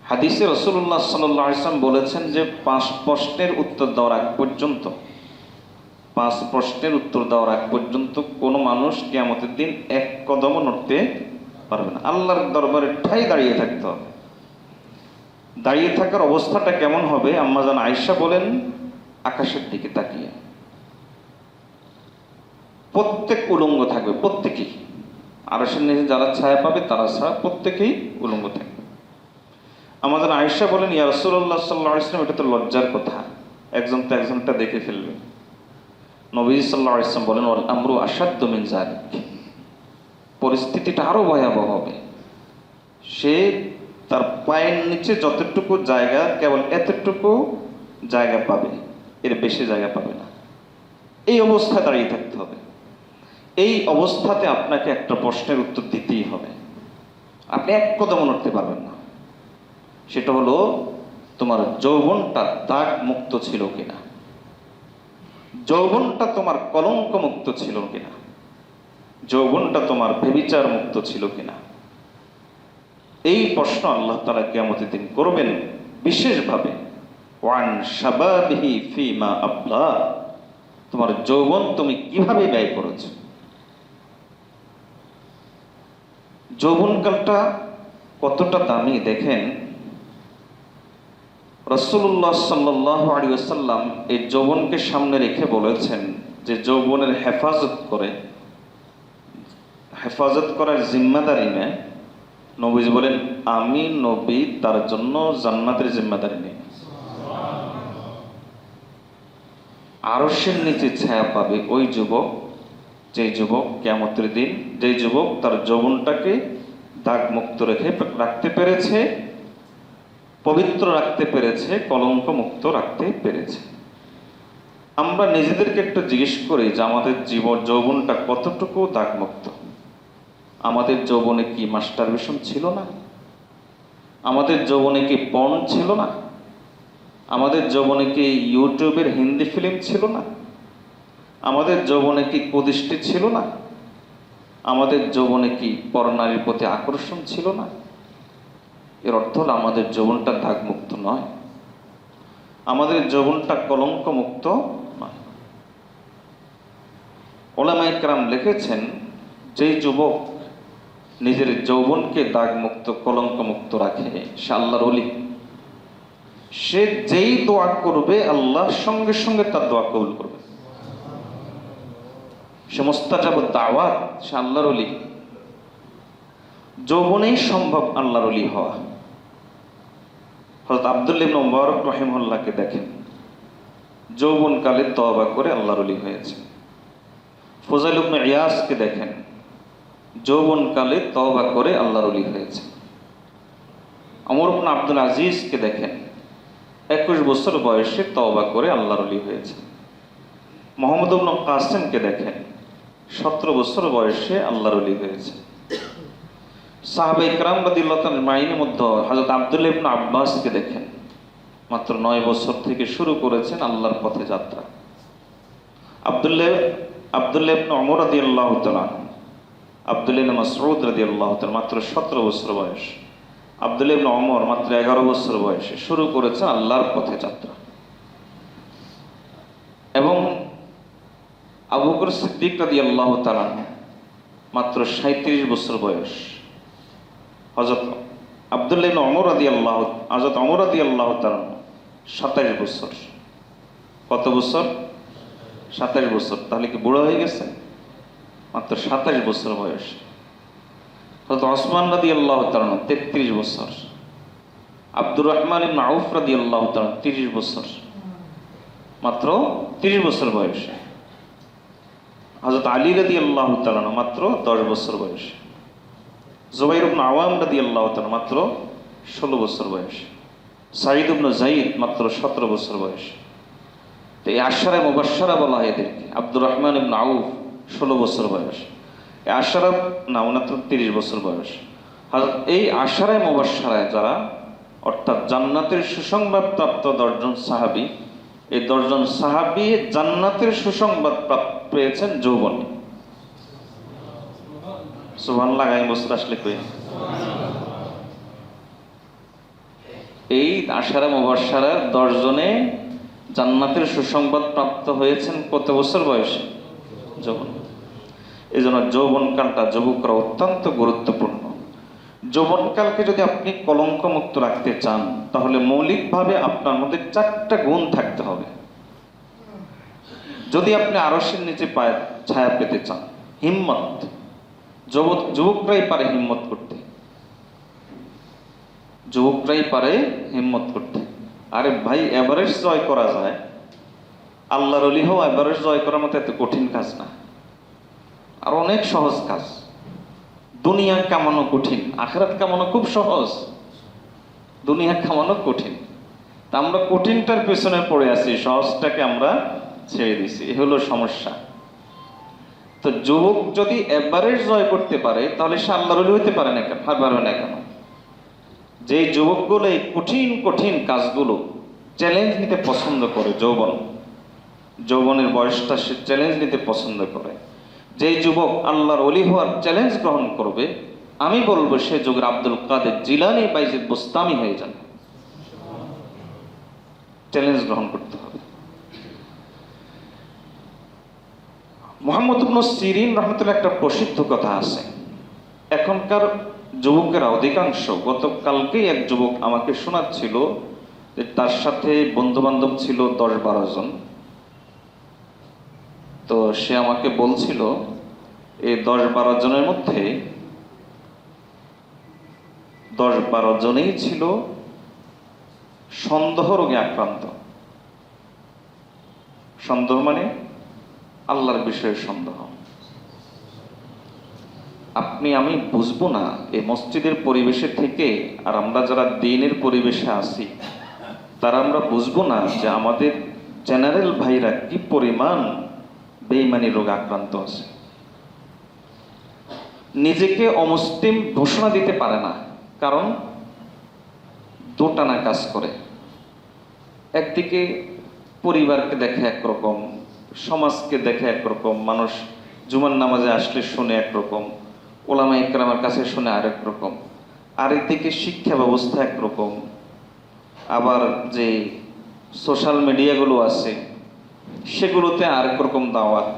হাদিসে রাসূলুল্লাহ সাল্লাল্লাহু আলাইহি ওয়াসাল্লাম বলেছেন যে 5 প্রশ্নের উত্তর দেওয়ার আগ পর্যন্ত, 5 প্রশ্নের উত্তর দেওয়ার আগ পর্যন্ত কোনো মানুষ কিয়ামতের দিন এক কদমও নড়তে পারবে না। আল্লাহর দরবারে ঠাই দাঁড়িয়ে থাকতে হবে। দাঁড়িয়ে থাকার অবস্থাটা কেমন হবে? আম্মা জান আয়েশা বলেন, আকাশের দিকে তাকিয়ে। প্রত্যেক উলঙ্গ থাকবে, প্রত্যেকেই। আরশের নিচে যারা ছায়া পাবে তারা ছাড়া প্রত্যেকেই উলঙ্গ থাকবে। আমাদের আয়েশা বলেন, ইয়া রাসূলুল্লাহ সাল্লাল্লাহু আলাইহি ওয়াসাল্লাম, এটা তো লজ্জার কথা, একজন তো একজনটা দেখে ফেলবে। নবী সাল্লাল্লাহু আলাইহি ওয়াসাল্লাম বলেন, ওয়াল আমরু আশাদ্দু মিন যালিক, পরিস্থিতিটা আরো ভয়াবহ হবে। সে তার পায়ের নিচে যতটুকু জায়গা, কেবল এতটুকু জায়গা পাবে, এর বেশি জায়গা পাবে না। এই অবস্থায় দাঁড়িয়ে থাকতে হবে। এই অবস্থাতে আপনাকে একটা প্রশ্নের উত্তর দিতেই হবে। আপনি এক কদম নড়তে পারবেন না। সেটা হলো, তোমার যৌবনটা দাগ মুক্ত ছিল কিনা, যৌবনটা তোমার কলঙ্ক মুক্ত ছিল কিনা, যৌবনটা তোমার ব্যভিচার মুক্ত ছিল কিনা। এই প্রশ্ন আল্লাহ তাআলা কিয়ামতের দিন করবেন বিশেষভাবে। ওয়ান শাবাবিহি ফিমা আবলা, তোমার যৌবন তুমি কিভাবে ব্যয় করেছো। যৌবনকালটা কতটা দামি দেখেন। রাসূলুল্লাহ সাল্লাল্লাহু আলাইহি ওয়াসাল্লাম এই যৌবনকে সামনে রেখে বলেছেন যে যৌবনের হেফাজত করার জিম্মাদারি নেয়। নবীজি বলেন, আমি নবী তার জন্য জান্নাতের জিম্মাদারি নেই। আরশের নিচে ছায়া পাবে ওই যুবক, যে যুবক কিয়ামতের দিন, যে যুবক তার যৌবনটাকে দাগ মুক্ত রাখতে পেরেছে, পবিত্র রাখতে পেরেছে, কলঙ্ক মুক্ত রাখতে পেরেছে। আমরা নিজেদেরকে একটু জিজ্ঞেস করি যে আমাদের যৌবনটা কতটুকু দাগ মুক্ত। আমাদের যৌবনে কি মাস্টারবেশন ছিল না? আমাদের যৌবনে কি পর্ন ছিল না? আমাদের যৌবনে কি ইউটিউবের হিন্দি ফিল্ম ছিল না? আমাদের যৌবনে কি কুদৃষ্টি ছিল না? আমাদের যৌবনে কি পরনারীর প্রতি আকর্ষণ ছিল না? এর অর্থ হলো আমাদের যৌবনটা দাগ মুক্ত নয়, আমাদের যৌবনটা কলঙ্ক মুক্ত নয়। উলামায়ে কেরাম লিখেছেন, যেই যুবক নিজের যৌবনকে দাগ মুক্ত, কলঙ্ক মুক্ত রাখে, সে আল্লাহর ওলি। সে যেই দোয়া করবে আল্লাহ সঙ্গে সঙ্গে তার দোয়া কবুল করবে। সে মুস্তাজাব দাওয়াত, সে আল্লাহর ওলি। যৌবনেই সম্ভব আল্লাহর ওলি হওয়া। হযরত আব্দুল্লাহ ইবনে মুবারক রাহিমাহুল্লাহকে দেখেন, যৌবনকালে তওবা করে আল্লাহর ওলি হয়েছে। ফুযাইল ইবনে ইয়াসকে দেখেন, যৌবনকালে তওবা করে আল্লাহর ওলি হয়েছে। ওমর ইবনে আব্দুল আজিজকে দেখেন, 21 বছর বয়সে তওবা করে আল্লাহর ওলি হয়েছে। মুহাম্মদ ইবনে কাসিমকে দেখেন, 17 বছর বয়সে আল্লাহর ওলি হয়েছে। সাহাবায়ে কেরাম রাদিয়াল্লাহু তাআলা আজমাইনের মধ্যে হযরত আব্দুল্লাহ ইবনে আব্বাসকে দেখেন, মাত্র 9 বছর থেকে শুরু করেছেন আল্লাহর পথে যাত্রা। আব্দুল্লাহ ইবনে ওমর রাদিয়াল্লাহু তাআলা, আব্দুল্লাহ ইবনে মাসউদ রাদিয়াল্লাহু তাআলা মাত্র 17 বছর বয়স, আব্দুল্লাহ ইবনে ওমর মাত্র 11 বছর বয়সে শুরু করেছেন আল্লাহর পথে যাত্রা। এবং আবু বকর সিদ্দিক রাদিয়াল্লাহু তাআলা মাত্র 37 বছর বয়স, হযরত আব্দুল্লাহ ইবনে ওমর রাদিয়াল্লাহু তাআলা 27 বছর। কত বছর? 27 বছর। তাহলে কি বুড়ো হয়ে গেছে? মাত্র 27 বছর বয়স। হযরত ওসমান রাদিয়াল্লাহু তাআলা 33 বছর। আব্দুর রহমান ইবনে আউফ রাদিয়াল্লাহু তাআলা 30 বছর, মাত্র 30 বছর বয়সে। হযরত আলী রাদিয়াল্লাহু তাআলা মাত্র 10 বছর বয়সে। জুবাইর ইবনে আওয়াম রাদিয়াল্লাহু তাআলা মাত্র 16 বছর বয়স, সাঈদ ইবনে যায়েদ মাত্র 17 বছর বয়স। তো এই আশারা মুবাশশারা বলা হয় এদেরকে। আব্দুর রহমান ইবনে আউফ 16 বছর বয়স, এই আশারা না, ওনার তো 30 বছর বয়স। এই আশারায় মুবাশশারায় যারা, অর্থাৎ জান্নাতের সুসংবাদ প্রাপ্ত 10 জন সাহাবী, এই 10 জন সাহাবী জান্নাতের সুসংবাদ পেয়েছেন যৌবনে। সুবহানাল্লাহ, এই বছর আসলে কই। এই আশারা মুবাশশারার 10 জনে জান্নাতের সুসংবাদ প্রাপ্ত হয়েছেন কত বছর বয়সে? যৌবন। এই জন্য যৌবনকালটা যুবকরা অত্যন্ত গুরুত্বপূর্ণ। যৌবনকালকে যদি আপনি কলঙ্ক মুক্ত রাখতে চান, তাহলে মৌলিকভাবে আপনার মধ্যে 4টা গুণ থাকতে হবে। যদি আপনি আরশের নিচে পায়ের ছায়া পেতে চান, হিম্মত। যুবকরাই পারে হিম্মত করতে, যুবকরাই পারে হিম্মত করতে। আরে ভাই, এভারেস্ট জয় করা যায়, আল্লাহর ওলি হওয়া এভারেস্ট জয় করার মতো এত কঠিন কাজ না, আর অনেক সহজ কাজ। দুনিয়া কামানো কঠিন, আখিরাত কামানো খুব সহজ। দুনিয়া কামানো কঠিন, তা আমরা কঠিনটার পেছনে পড়ে আছি, সহজটাকে আমরা ছেড়ে দিছি, এ হলো সমস্যা। তো যুবক যদি এভারেস্ট জয় করতে পারে, তাহলে সে আল্লাহর ওলি হইতে পারে না কেন, পারবে না কেন? যে যুবকগুলো এই কঠিন কঠিন কাজগুলো চ্যালেঞ্জ নিতে পছন্দ করে, যৌবনের বয়সটা সে চ্যালেঞ্জ নিতে পছন্দ করে, যেই যুবক আল্লাহর ওলি হওয়ার চ্যালেঞ্জ গ্রহণ করবে, আমি বলবো সে যুগের আব্দুল কাদের জিলানী, বাইজিদ বুস্তামি হয়ে যাবে। চ্যালেঞ্জ গ্রহণ করতে হবে। মুহাম্মদ ইবনে সিরিন রাহমাতুল্লাহ একটা প্রসিদ্ধ কথা আছে। এখনকার যুবকেরা অধিকাংশ, গতকালকেই এক যুবক আমাকে শোনাচ্ছিল যে তার সাথে বন্ধু বান্ধব ছিল 10-12 জন। তো সে আমাকে বলছিল এই 10-12 জনের মধ্যে 10-12 জনেই ছিল সন্দেহ রোগে আক্রান্ত। সন্দেহ মানে আল্লাহর বিষয়ে সন্দেহ। আপনি আমি বুঝবো না এই মসজিদের পরিবেশে থেকে, আর আমরা যারা দ্বীনের পরিবেশে আছি তারা আমরা বুঝবো না যে আমাদের জেনারেল ভাইরা কি পরিমাণ বেঈমানি রোগে আক্রান্ত আছে। নিজেকে অমুসলিম ঘোষণা দিতে পারে না, কারণ দোটানা কাজ করে। একদিকে পরিবারকে দেখে একরকম, সমাজকে দেখে একরকম, মানুষ জুমার নামাজে আসলে শুনে একরকম, ওলামা ইকরামের কাছে শুনে আরেক রকম, আরেকদিকে শিক্ষা ব্যবস্থা একরকম, আবার যে সোশ্যাল মিডিয়াগুলো আছে সেগুলোতে আরেক রকম দাওয়াত,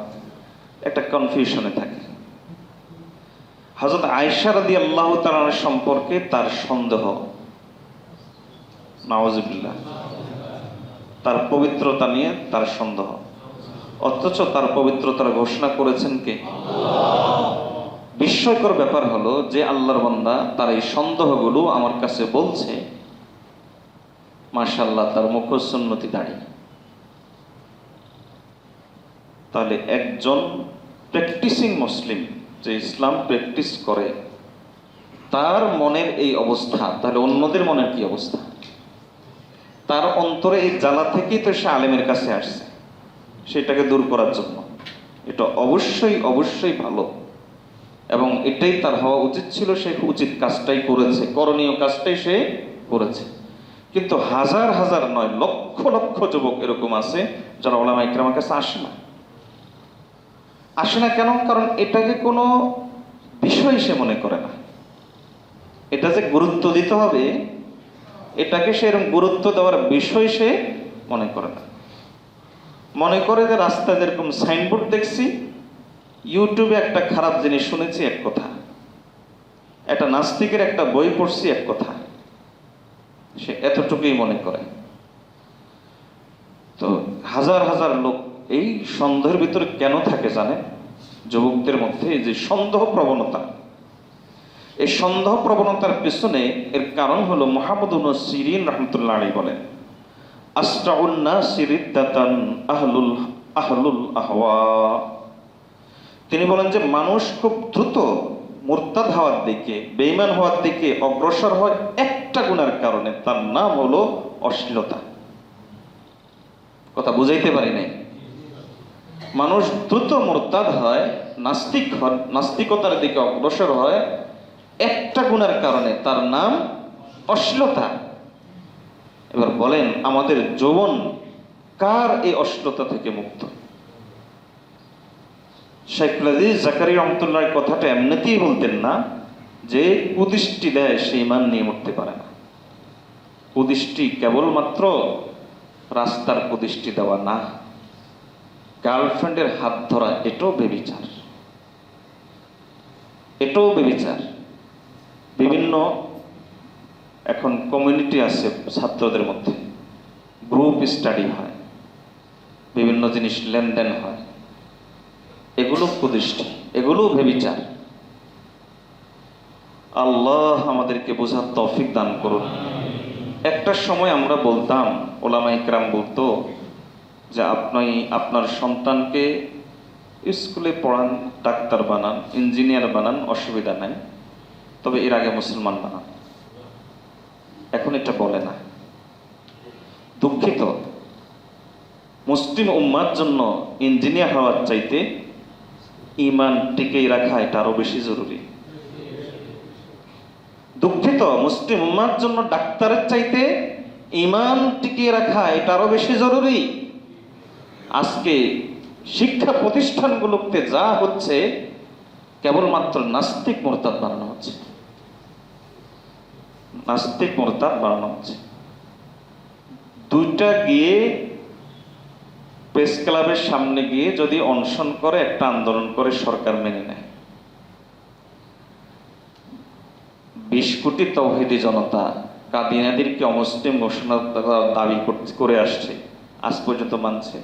একটা কনফিউশনে থাকে। হযরত আয়েশা রাদিয়াল্লাহু তাআলা সম্পর্কে তার সন্দেহ, নাউযুবিল্লাহ, তার পবিত্রতা নিয়ে তার সন্দেহ, অথচ তার পবিত্রতার ঘোষণা করেছেন কে? আল্লাহ। বিস্ময়কর ব্যাপার হলো যে আল্লাহর বান্দা তার এই সন্দেহগুলো আমার কাছে বলছে, মাশাআল্লাহ তার মুখসুন্নতি দাঁড়িয়ে। তাহলে একজন প্র্যাকটিসিং মুসলিম, যে ইসলাম প্র্যাকটিস করে, তার মনের এই অবস্থা, তাহলে অন্যদের মনের কি অবস্থা? তার অন্তরে এই জ্বালা থেকেই তো সে আলেমের কাছে আসছে, সেটাকে দূর করার জন্য। এটা অবশ্যই অবশ্যই ভালো, এবং এটাই তার হওয়া উচিত ছিল। সে উচিত কাজটাই করেছে, করণীয় কাজটাই সে করেছে। কিন্তু হাজার হাজার নয়, লক্ষ লক্ষ যুবক এরকম আছে যারা ওলামা ইকরামের কাছে আসে না। আসে না কেন? কারণ এটাকে কোনো বিষয় সে মনে করে না। এটা যে গুরুত্ব দিতে হবে, এটাকে সে এরকম গুরুত্ব দেওয়ার বিষয় সে মনে করে না। মনে করে যে রাস্তায় যেরকম সাইনবোর্ড দেখছি, ইউটিউবে একটা খারাপ জিনিস শুনেছি এক কথা, একটা নাস্তিকের একটা বই পড়ছি এক কথা, সে এতটুকুই মনে করে। তো হাজার হাজার লোক এই সন্দেহের ভিতরে কেন থাকে জানেন? যুবকদের মধ্যে এই যে সন্দেহ প্রবণতা, এই সন্দেহ প্রবণতার পেছনে এর কারণ হলো মুহাম্মদ ইবনে সিরিন রাহমাতুল্লাহ আলাইহি বলেন, আসরাউন নাসি রিদ্দাতান আহলুল আহওয়া। তিনি বলেন যে মানুষ খুব দ্রুত মুরতাদ হওয়ার দিকে, বেঈমান হওয়ার দিকে অগ্রসর হয় একটা গুনার কারণে, তার নাম হলো অশ্লীলতা। কথা বুঝাইতে পারি নাই? মানুষ দ্রুত মুরতাদ হয়, নাস্তিকতার দিকে অগ্রসর হয় একটা গুনার কারণে, তার নাম অশ্লীলতা। এবার বলেন, আমাদের যৌবন কার এই অশ্লীলতা থেকে মুক্ত? শেখ আজিজ জাকারিয়া রহমতুল্লাহর কথাটা এমনিতেই বলতেন না যে কুদৃষ্টি দেয় সে ঈমান নিয়ে মরতে পারে না। কুদৃষ্টি কেবলমাত্র রাস্তার কুদৃষ্টি দেওয়া না, গার্লফ্রেন্ডের হাত ধরা এটাও ব্যভিচার, এটাও ব্যভিচার। বিভিন্ন এখন কমিউনিটি আছে, ছাত্রদের মধ্যে গ্রুপ স্টাডি হয়, বিভিন্ন জিনিস লেনদেন হয়, এগুলো কুদৃষ্টি, এগুলো ব্যভিচার। আল্লাহ আমাদেরকে বোঝার তৌফিক দান করুন। একটা সময় আমরা বলতাম, ওলামা ইকরাম বলতো যে আপনি আপনার সন্তানকে স্কুলে পড়ান, ডাক্তার বানান, ইঞ্জিনিয়ার বানান, অসুবিধা নাই, তবে এর আগে মুসলমান বানান। এখন এটা বলে না। দুঃখিত, মুসলিম উম্মার জন্য ইঞ্জিনিয়ার হওয়ার চাইতে ঈমান টিকিয়ে রাখা এটা আরো বেশি জরুরি। দুঃখিত, মুসলিম উম্মার জন্য ডাক্তারের চাইতে ঈমান টিকিয়ে রাখা এটা আরো বেশি জরুরি। আজকে শিক্ষা প্রতিষ্ঠানগুলোতে যা হচ্ছে, কেবলমাত্র নাস্তিক মুরতাদ বানানো হচ্ছে, নাস্তিক মুরতাদ বানানো হচ্ছে। দুইটা গিয়ে প্রেস ক্লাবের সামনে গিয়ে যদি অনশন করে, একটা আন্দোলন করে, সরকার মেনে নেয়, 20 কোটি তাওহীদি জনতা কাদিয়ানীদেরকে অমুসলিম ঘোষণা দাবি করে আসছে, আজ পর্যন্ত মানছে?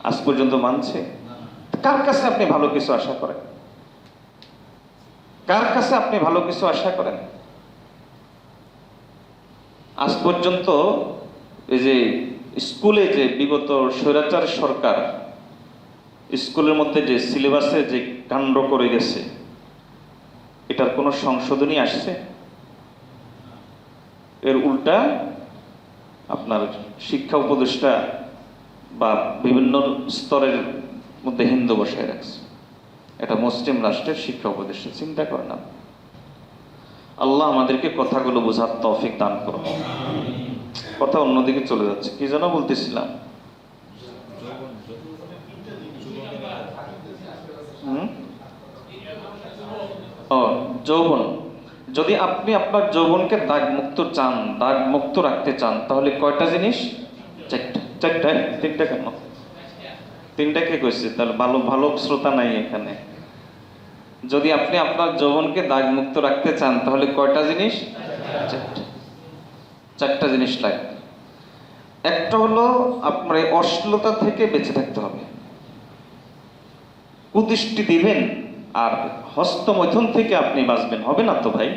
আজ পর্যন্ত মানছে? কার কাছে আপনি ভালো কিছু আশা করেন? কার কাছে আপনি ভালো কিছু আশা করেন? আজ পর্যন্ত এই যে স্কুলে যে বিগত স্বৈরাচার সরকার স্কুলের মধ্যে যে সিলেবাসে যে কাণ্ড করে গেছে, এটার কোনো সংশোধনী আসছে? এর উল্টা আপনার শিক্ষা উপদেষ্টা বা বিভিন্ন স্তরের মধ্যে হিন্দু বসায় রাখছে। এটা মুসলিম রাষ্ট্রের শিক্ষা উপদেষ্টা, চিন্তা করেন না। আল্লাহ আমাদেরকে কথাগুলো বোঝার তৌফিক দান করুন। কথা অন্যদিকে চলে যাচ্ছে, কি যেন বলতেছিলাম। ও যৌবন, যদি আপনি আপনার যৌবনকে দাগ মুক্ত চান, দাগ মুক্ত রাখতে চান, তাহলে কয়টা জিনিস? চারটা। তিনটা কেন? তিনটা কে কইছে? তাহলে ভালো ভালো শ্রোতা নাই এখানে। যদি আপনি আপনার যৌবনকে দাগ মুক্ত রাখতে চান, তাহলে কয়টা জিনিস? চারটা জিনিস লাগবে। একটা হলো আপনার অশ্লীলতা থেকে বেঁচে থাকতে হবে। কুদৃষ্টি দিবেন আর হস্তমৈথুন থেকে আপনি বাঁচবেন, হবে না তো ভাই?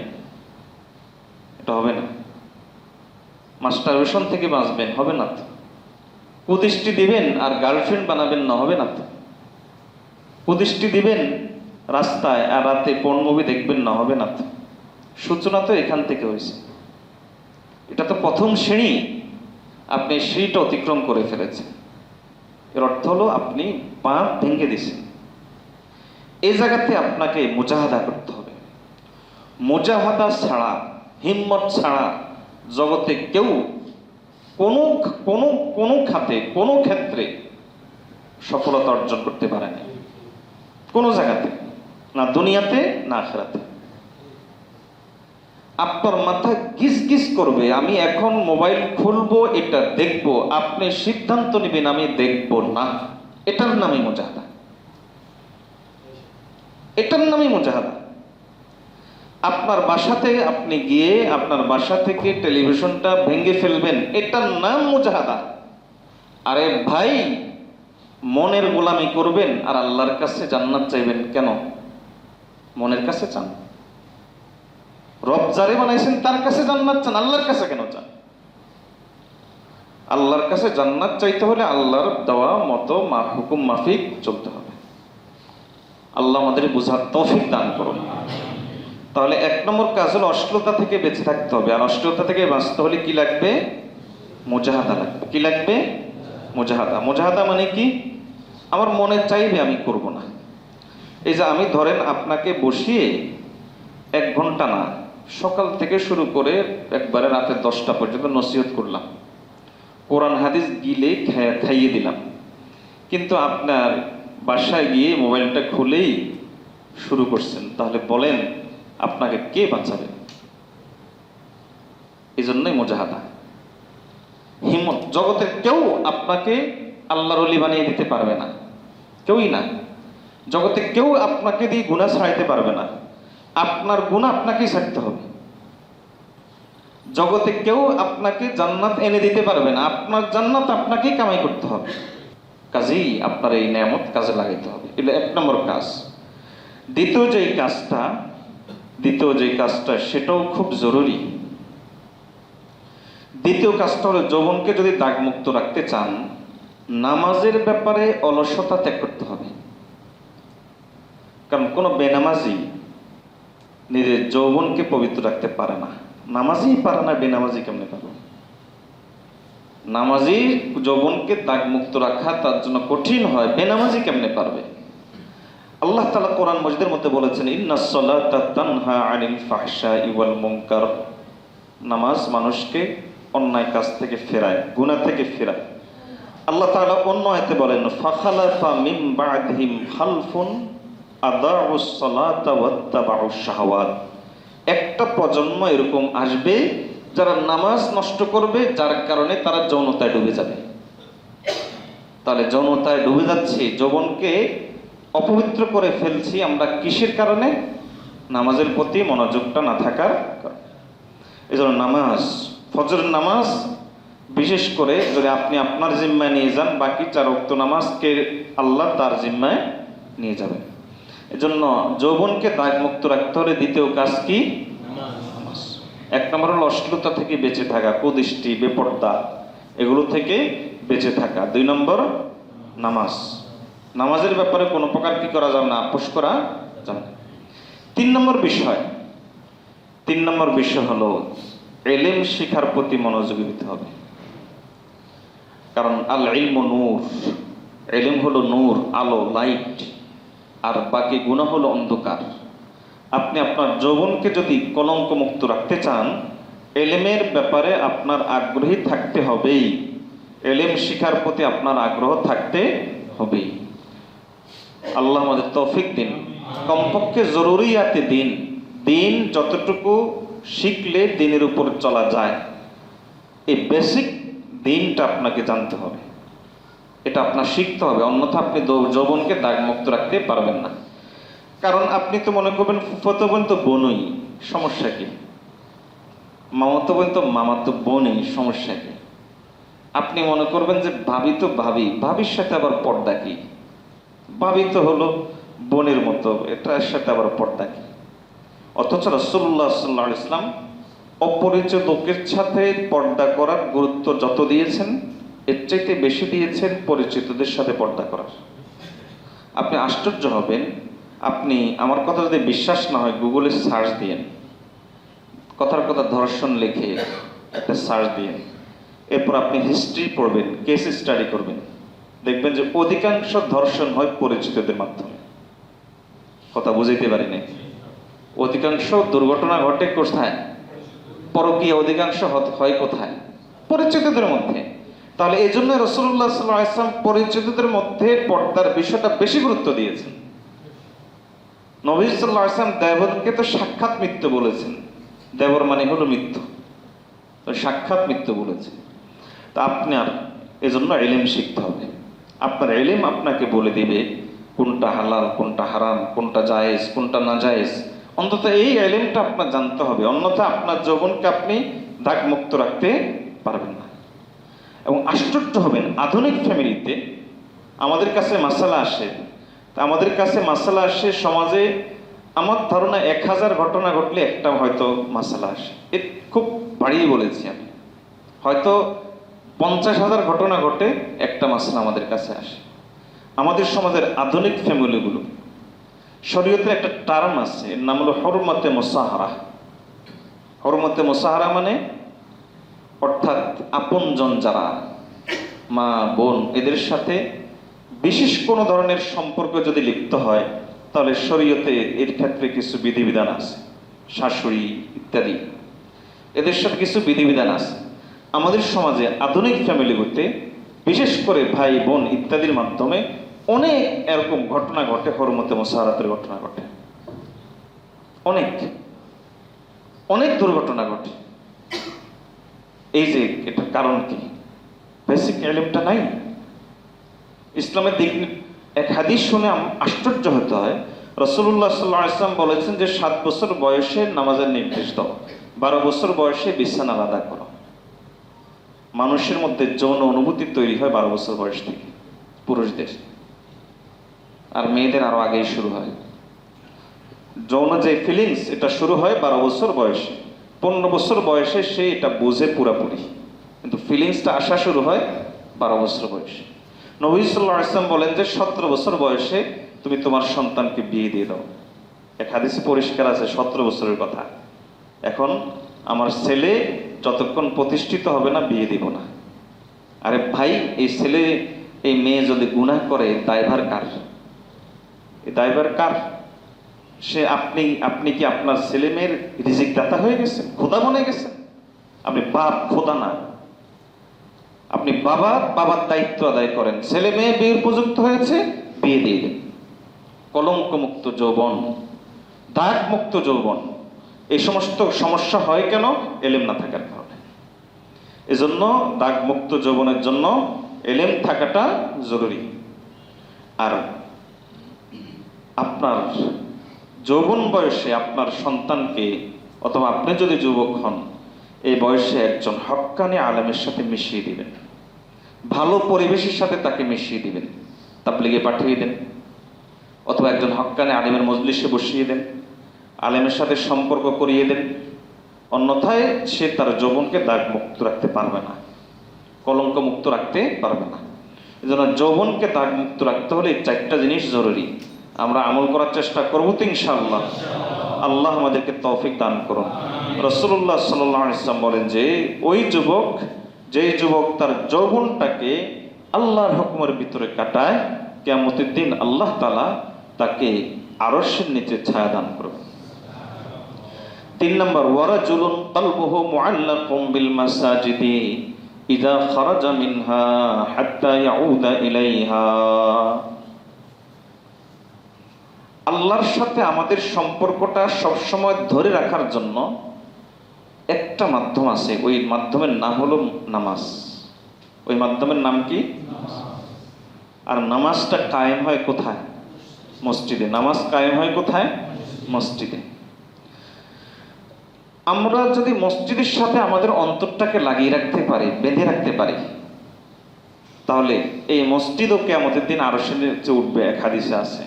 এটা হবে না। মাস্টারবেশন থেকে বাঁচবেন, হবে না তো? কুদৃষ্টি দিবেন আর গার্লফ্রেন্ড বানাবেন না, হবে না তো? কুদৃষ্টি দিবেন রাস্তায় আর রাতে পর্ন মুভি দেখবেন না, হবে না তো? সূচনা তো এখান থেকে হয়েছে। এটা তো প্রথম শ্রেণী, আপনি সিঁড়িটা অতিক্রম করে ফেলেছেন। এর অর্থ হলো আপনি পা ভেঙে দিয়েছেন। এই জায়গাতে আপনাকে মুজাহাদা করতে হবে। মুজাহাদা ছাড়া, হিম্মত ছাড়া জগতে কেউ কোনো কোনো কোনো খাতে, কোনো ক্ষেত্রে সফলতা অর্জন করতে পারে না, কোনো জায়গাতে, না দুনিয়াতে না আখিরাতে। আপনার মাথা গিজ গিজ করবে, আমি এখন মোবাইল খুলবো, এটা দেখবো, আপনি সিদ্ধান্ত নেবেন আমি দেখবো না। এটার নামই মুজাহাদা, এটার নামই মুজাহাদা। আপনার বাসাতে আপনি গিয়ে আপনার বাসা থেকে টেলিভিশনটা ভেঙে ফেলবেন, এটার নাম মুজাহাদা। আরে ভাই, মনের গোলামি করবেন আর আল্লাহর কাছে জান্নাত চাইবেন কেন? মনের কাছে চান। রব যারে বানাইছেন তার কাছে জান্নাত চান, আল্লাহর কাছে কেন চান? আল্লাহর কাছে জান্নাত চাইতে হলে আল্লাহর দেওয়া মতো হুকুম মাফিক চলতে হবে। আল্লাহ আমাদের বোঝার তৌফিক দান করুন। তাহলে 1 নম্বর কাজ হলো অশ্লীলতা থেকে বেঁচে থাকতে হবে। আর অশ্লীলতা থেকে বাঁচতে হলে কি লাগবে? মুজাহাদা লাগবে। কি লাগবে? মুজাহাদা। মুজাহাদা মানে কি? আমার মনে চাইবে, আমি করব না। এই যে আমি ধরেন আপনাকে বসিয়ে 1 ঘন্টা না, সকাল থেকে শুরু করে একবারে রাতে 10টা পর্যন্ত নসিহত করলাম, কোরআন হাদিস গিলে খাইয়ে দিলাম, কিন্তু আপনার বাসায় গিয়ে মোবাইলটা খুলেই শুরু করছেন, তাহলে বলেন আপনাকে কে বাঁচাবে? এই জন্যই মুজাহাদা। হিম্মত। জগতের কেউ আপনাকে আল্লাহর ওলি বানিয়ে দিতে পারবে না, কেউই না। জগতে কেউ আপনাকে দিয়ে গুনাহ ছাড়াইতে পারবে না, আপনার গুনাহ আপনাকেই ছাড়তে হবে। জগতে কেউ আপনাকে জান্নাত এনে দিতে পারবে না, আপনার জান্নাত আপনাকেই কামাই করতে হবে। কাজেই আপনার এই নেয়ামত কাজে লাগাইতে হবে। এটা 1 নম্বর কাজ। দ্বিতীয় যে কাজটা সেটাও খুব জরুরি। দ্বিতীয় কাজটা হলো, যৌবনকে যদি দাগমুক্ত রাখতে চান, নামাজের ব্যাপারে অলসতা ত্যাগ করতে হবে। কারণ কোনো বেনামাজি নিজের যৌবনকে পবিত্র রাখতে পারে না। নামাজই পারে না, বেনামাজি কেমনে পারবে? নামাজি যৌবনকে দাগমুক্ত রাখা তার জন্য কঠিন হয়, বেনামাজি কেমনে পারবে? আল্লাহ তাআলা কোরআন মজিদের মধ্যে বলেছেন, ইন্নাস সালাতা তানহা আনিল ফাহশাই ওয়াল মুনকার। নামাজ মানুষকে অন্যায় কাজ থেকে ফেরায়, গুনাহ থেকে ফেরায়। আল্লাহ তাআলা অন্য আয়াতে বলেন, ফাখালাফা মিন বা'দিহিম খালফুন আদাউস সালাতা ওয়াত্তাবাউশ শাহাওয়াত। একটা প্রজন্ম এরকম আসবে যারা নামাজ নষ্ট করবে, যার কারণে তারা যৌনতায় ডুবে যাবে। তাহলে যৌনতায় ডুবে যাচ্ছি, যৌবনকে অপবিত্র করে ফেলছি আমরা কিসের কারণে? নামাজের প্রতি মনোযোগটা না থাকার কারণে। এই জন্য নামাজ, ফজরের নামাজ বিশেষ করে যদি আপনি আপনার জিম্মায় নিয়ে যান, বাকি 4 ওয়াক্ত নামাজকে আল্লাহ তার জিম্মায় নিয়ে যাবেন। এজন্য যৌবনকে দাগমুক্ত রাখতে হলে দ্বিতীয় কাজ কি? নামাজ। 1 নম্বর হলো অশ্লীলতা থেকে বেঁচে থাকা, কুদৃষ্টি, বেপর্দা, এগুলো থেকে বেঁচে থাকা। 2 নম্বর নামাজ। নামাজের ব্যাপারে কোনো প্রকার কি করা যাবে না, আপোষ করা যাবে না। 3 নম্বর বিষয় হলো ইলম শিখার প্রতি মনোযোগী হতে হবে। কারণ আল ইলমু নূর, ইলম হলো নূর, আলো, লাইট, আর বাকি গুনাহ হলো অন্ধকার। আপনি আপনার যৌবনকে যদি কলঙ্ক মুক্ত রাখতে চান, ইলমের ব্যাপারে আপনার আগ্রহী থাকতে হবেই, ইলম শিখার প্রতি আপনার আগ্রহ থাকতে হবেই। আল্লাহ আমাদের তৌফিক দিন। কমপক্ষে জরুরিয়াতে দিন যতটুকু শিখলে দিনের উপর চলা যায়, এই বেসিক দিনটা আপনাকে জানতে হবে, এটা আপনার শিখতে হবে। অন্যথা আপনি যৌবনকে দাগমুক্ত রাখতে পারবেন না। কারণ আপনি তো মনে করবেন ফুফাতো বোন তো বোনই, সমস্যা কি? মামাতো বোন তো মামাতো বোনই, সমস্যা কি? আপনি মনে করবেন যে ভাবি তো ভাবির সাথে আবার পর্দা কি? ভাবি তো হলো বোনের মতো, এটার সাথে আবার পর্দা কি? অথচ রাসূলুল্লাহ সাল্লাল্লাহু আলাইহি ওয়াসাল্লাম অপরিচিত লোকের সাথে পর্দা করার গুরুত্ব যত দিয়েছেন, এর চাইতে বেশি দিয়েছেন পরিচিতদের সাথে পর্দা করার। আপনি আশ্চর্য হবেন। আপনি আমার কথা যদি বিশ্বাস না হয়, গুগলে সার্চ দিয়েন, কথার কথা ধর্ষণ লিখে একটা সার্চ দিয়েন, এরপর আপনি হিস্ট্রি পড়বেন, কেস স্টাডি করবেন, দেখবেন যে অধিকাংশ ধর্ষণ হয় পরিচিতদের মাধ্যমে। কথা বুঝাইতে পারি নাই? অধিকাংশ দুর্ঘটনা ঘটে কোথায়? পরকীয়া অধিকাংশ হয় কোথায়? পরিচিতদের মধ্যে। তাহলে এই জন্য রাসূলুল্লাহ সাল্লাল্লাহু আলাইহি ওয়াসাল্লাম পরিচিতদের মধ্যে পর্দার বিষয়টা বেশি গুরুত্ব দিয়েছেন। নবী সাল্লাল্লাহু আলাইহি ওয়াসাল্লাম দেবরকে তো সাক্ষাৎ মৃত্যু বলেছেন। দেবর মানে হলো মৃত্যু, তো সাক্ষাৎ মৃত্যু বলেছেন। তা আপনার এজন্য ইলম শিখতে হবে। আপনার ইলম আপনাকে বলে দিবে কোনটা হালাল, কোনটা হারাম, কোনটা জায়েজ, কোনটা না জায়েজ। অন্তত এই ইলমটা আপনার জানতে হবে, অন্যথা আপনার যৌবনকে আপনি দাগমুক্ত রাখতে পারবেন না। এবং আশ্চর্য হবেন, আধুনিক ফ্যামিলিতে আমাদের কাছে মাসালা আসে, সমাজে আমার ধারণা 1000 ঘটনা ঘটলে একটা হয়তো মাসালা আসে। খুব বাড়িয়ে বলেছি আমি, হয়তো 50,000 ঘটনা ঘটে একটা মাসালা আমাদের কাছে আসে। আমাদের সমাজের আধুনিক ফ্যামিলিগুলো শরীয়তের একটা টার্ম আছে, এর নাম হলো হুরমতে মুসাহারা। হুরমতে মুসাহারা মানে অর্থাৎ আপনজন যারা, মা বোন, এদের সাথে বিশেষ কোনো ধরনের সম্পর্ক যদি লিপ্ত হয়, তাহলে শরীয়তে এর ক্ষেত্রে কিছু বিধিবিধান আছে। শাশুড়ি ইত্যাদি, এদের সাথে কিছু বিধিবিধান আছে। আমাদের সমাজে আধুনিক ফ্যামিলিগুলোতে বিশেষ করে ভাই বোন ইত্যাদির মাধ্যমে অনেক এরকম ঘটনা ঘটে, হুরমতে মুসাহারাতের ঘটনা ঘটে, অনেক অনেক দুর্ঘটনা ঘটে। এই যে এটার কারণ কি? বেসিক এলিমটা নাই ইসলামের দিক। এক হাদিস শুনে আশ্চর্য হতে হয়। রাসূলুল্লাহ সাল্লাল্লাহু আলাইহি ওয়াসাল্লাম বলেছেন যে 7 বছর বয়সে নামাজের নির্দেশ দাও, 12 বছর বয়সে বিছানা আলাদা করো। মানুষের মধ্যে যৌন অনুভূতি তৈরি হয় 12 বছর বয়স থেকে, পুরুষদের, আর মেয়েদের আরো আগেই শুরু হয়। যৌন যে ফিলিংস, এটা শুরু হয় 12 বছর বয়সে। 15 বছর বয়সে সে এটা বুঝে পুরাপুরি, কিন্তু ফিলিংসটা আসা শুরু হয় 12 বছর বয়সে। নবী সাল্লাল্লাহু আলাইহি ওয়াসাল্লাম বলেন যে 17 বছর বয়সে তুমি তোমার সন্তানকে বিয়ে দিয়ে দাও। এক হাদিসে পরিষ্কার আছে 17 বছরের কথা। এখন আমার ছেলে যতক্ষণ প্রতিষ্ঠিত হবে না বিয়ে দিব না। আরে ভাই, এই ছেলে এই মেয়ে যদি গুনাহ করে, দায়ভার কার? এই দায়ভার কার? সে আপনি কি আপনার ছেলে মেয়ের রিজিক দাতা হয়ে গেছেন, খোদা বনে গেছেন? আপনি বাপ, খোদা না। আপনি বাবার দায়িত্ব আদায় করেন। ছেলে মেয়ে বিয়ের উপযুক্ত হয়েছে, বিয়ে দিয়ে দেন। কলঙ্ক মুক্ত যৌবন, দাগ মুক্ত যৌবন। এই সমস্ত সমস্যা হয় কেন? এলেম না থাকার কারণে। এজন্য দাগ মুক্ত যৌবনের জন্য এলেম থাকাটা জরুরি। আর আপনার যৌবন বয়সে আপনার সন্তানকে, অথবা আপনি যদি যুবক হন, এই বয়সে একজন হক্কানি আলেমের সাথে মিশিয়ে দিবেন, ভালো পরিবেশের সাথে তাকে মিশিয়ে দিবেন। তাবলীগে পাঠিয়ে দেন, অথবা একজন হক্কানি আলেমের মজলিসে বসিয়ে দেন, আলেমের সাথে সম্পর্ক করিয়ে দেন। অন্যথায় সে তার যৌবনকে দাগ মুক্ত রাখতে পারবে না, কলঙ্ক মুক্ত রাখতে পারবে না। এজন্য যৌবনকে দাগ মুক্ত রাখতে হলে এই 4টা জিনিস জরুরি। আমরা আমল করার চেষ্টা করবো তো ইনশাআল্লাহ। আল্লাহ আমাদেরকে তৌফিক দান করুন। রাসূলুল্লাহ সাল্লাল্লাহু আলাইহি ওয়াসাল্লাম বলেন যে ওই যুবক, যেই যুবক তার যৌবনটাকে আল্লাহর হুকুমের ভিতরে কাটায়, কিয়ামতের দিন আল্লাহ তাআলা তাকে আরশের নিচে ছায়া দান করবেন। 3 নম্বর, ওয়ারাজুলুন কলবুহু মুআল্লাকুম বিল মাসাজিদি ইযা খারাজা মিনহা হাত্তা ইয়াউদা ইলাইহা। আল্লাহর সাথে আমাদের সম্পর্কটা সবসময় ধরে রাখার জন্য একটা মাধ্যম আছে, ওই মাধ্যমের নাম হলো নামাজ। ওই মাধ্যমের নাম কি? আর নামাজটা কায়েম হয় কোথায়? মসজিদে। নামাজ কায়েম হয় কোথায়? মসজিদে। আমরা যদি মসজিদের সাথে আমাদের অন্তরটাকে লাগিয়ে রাখতে পারি, বেঁধে রাখতে পারি, তাহলে এই মসজিদও কিয়ামতের দিন আরশের নিচে উঠবে, এক হাদিসে আছে।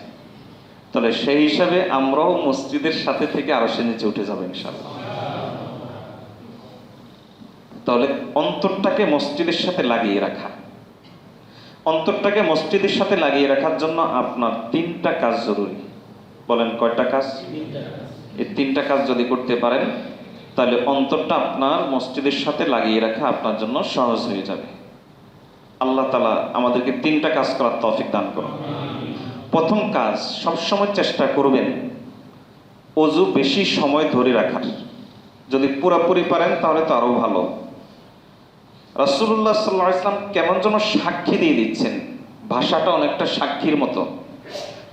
তাহলে সেই হিসাবে আমরাও মসজিদের সাথে থেকে আরশের নিচে উঠে যাবো ইনশাআল্লাহ। তাহলে অন্তরটাকে মসজিদের সাথে লাগিয়ে রাখা, অন্তরটাকে মসজিদের সাথে লাগিয়ে রাখার জন্য আপনার 3টা কাজ জরুরি। বলেন কয়টা কাজ? এই 3টা কাজ যদি করতে পারেন, তাহলে অন্তরটা আপনার মসজিদের সাথে লাগিয়ে রাখা আপনার জন্য সহজ হয়ে যাবে। আল্লাহ তাআলা আমাদেরকে 3টা কাজ করার তৌফিক দান করুন। প্রথম কাজ, সবসময় চেষ্টা করবেন ওযু বেশি সময় ধরে রাখার। যদি পুরোপুরি পারেন তাহলে তো আরো ভালো। রাসূলুল্লাহ সাল্লাল্লাহু আলাইহি ওয়াসাল্লাম কেমন যেন সাক্ষী দিয়ে দিচ্ছেন, ভাষাটা অনেকটা সাক্ষীর মতো।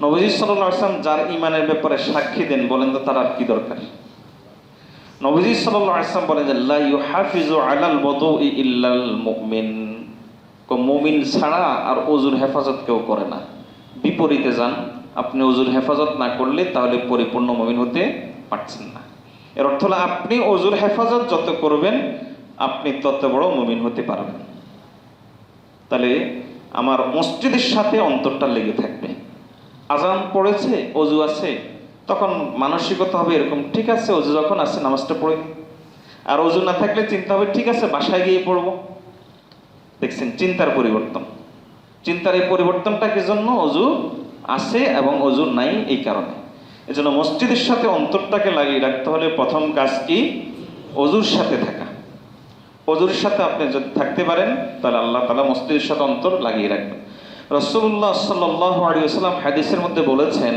নবীজি সাল্লাল্লাহু আলাইহি ওয়াসাল্লাম যার ঈমানের ব্যাপারে সাক্ষী দেন, বলেন তো তার আর কি দরকার? নবীজি সাল্লাল্লাহু আলাইহি ওয়াসাল্লাম বলেন যে লা ইউহাফিজু আলাল ওযুই ইল্লাল মুমিন। মুমিন ছাড়া আর ওযুর হেফাজত কেউ করে না। বিপরীতে যান, আপনি ওযুর হেফাজত না করলে তাহলে পরিপূর্ণ মুমিন হতে পারছেন না। এর অর্থ হলো আপনি ওযুর হেফাজত যত করবেন, আপনি তত বড় মুমিন হতে পারবেন। তাহলে আমার মসজিদের সাথে অন্তরটা লেগে থাকবে। আজান পড়েছে, ওযু আছে, তখন মানসিকতা হবে এরকম, ঠিক আছে ওযু যখন আছে নামাজটা পড়ে। আর ওযু না থাকলে চিন্তা হবে, ঠিক আছে বাসায় গিয়ে পড়বো। দেখছেন চিন্তার পরিবর্তন। চিন্তার এই পরিবর্তনটা কি জন্য? ওযু আছে এবং ওযু নাই এই কারণে। এজন্য মসজিদের সাথে অন্তরটাকে লাগিয়ে রাখতে হলে প্রথম কাজ কি? অজুর সাথে থাকা। অজুর সাথে আপনি যদি থাকতে পারেন তাহলে আল্লাহ তাআলা মসজিদের সাথে অন্তর লাগিয়ে রাখবেন। রাসূলুল্লাহ সাল্লাল্লাহু আলাইহি ওয়াসাল্লাম হাদিসের মধ্যে বলেছেন,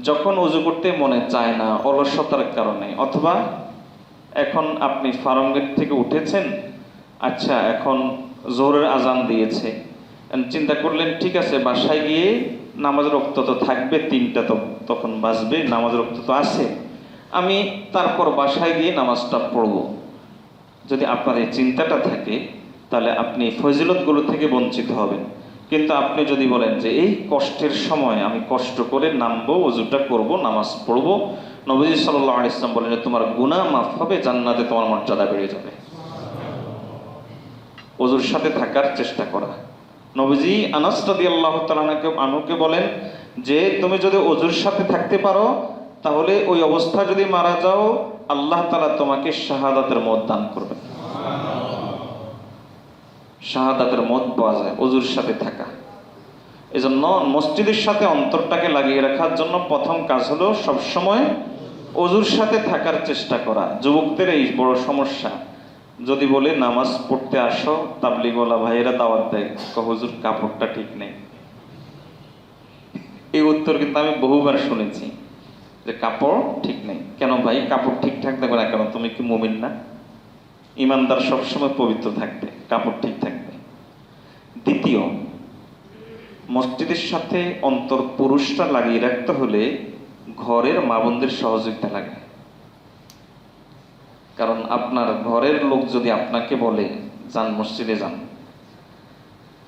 যখন অজু করতে মনে চায় না অলসতার কারণে, অথবা এখন আপনি ফার্ম গেট থেকে উঠেছেন, আচ্ছা এখন জোহরের আজান দিয়েছে, চিন্তা করলেন ঠিক আছে বাসায় গিয়ে নামাজের ওয়াক্ত তো থাকবে, 3টা তো তখন বাজবে, নামাজের ওয়াক্ত তো আছে, আমি তারপর বাসায় গিয়ে নামাজটা পড়ব। যদি আপনার এই চিন্তাটা থাকে তাহলে আপনি ফজিলতগুলো থেকে বঞ্চিত হবেন। কিন্তু আপনি যদি বলেন যে এই কষ্টের সময় আমি কষ্ট করে নামবো, ওযুটা করব, নামাজ পড়ব, নবীজি সাল্লাল্লাহু আলাইহি ওয়াসাল্লাম বলেন যে তোমার গুনাহ মাফ হবে, জান্নাতে তোমার মর্যাদা বেড়ে যাবে। ওযুর সাথে থাকার চেষ্টা করা। নবীজি আনাস রাদিয়াল্লাহু তাআলা আনহুকে বলেন যে তুমি যদি ওযুর সাথে থাকতে পারো তাহলে ওই অবস্থা যদি মারা যাও আল্লাহ তাআলা তোমাকে শাহাদাতের মওত দান করবেন। শাহাদাতের মওত পাওয়া যায় ওযুর সাথে থাকা। এজন্য মসজিদের সাথে অন্তরটাকে লাগিয়ে রাখার জন্য প্রথম কাজ হলো সবসময় ওযুর সাথে থাকার চেষ্টা করা। যুবকদের এই বড় সমস্যা, যদি বলে নামাজ পড়তে আসো, তাবলীগওয়ালা ভাইয়েরা দাওয়াত দেয়, হুজুর কাপড়টা ঠিক নেই। এই উত্তর কিন্তু আমি বহুবার শুনেছি যে কাপড় ঠিক নেই। কেন ভাই কাপড় ঠিকঠাক থাকবে না কেন? তুমি কি মুমিন না? ইমানদার সবসময় পবিত্র থাকবে, কাপড় ঠিক থাকবে। দ্বিতীয়, মসজিদের সাথে অন্তর পুরুষটা লাগিয়ে রাখতে হলে ঘরের মা বোনদের সহযোগিতা লাগে। কারণ আপনার ঘরের লোক যদি আপনাকে বলে যান মসজিদে যান,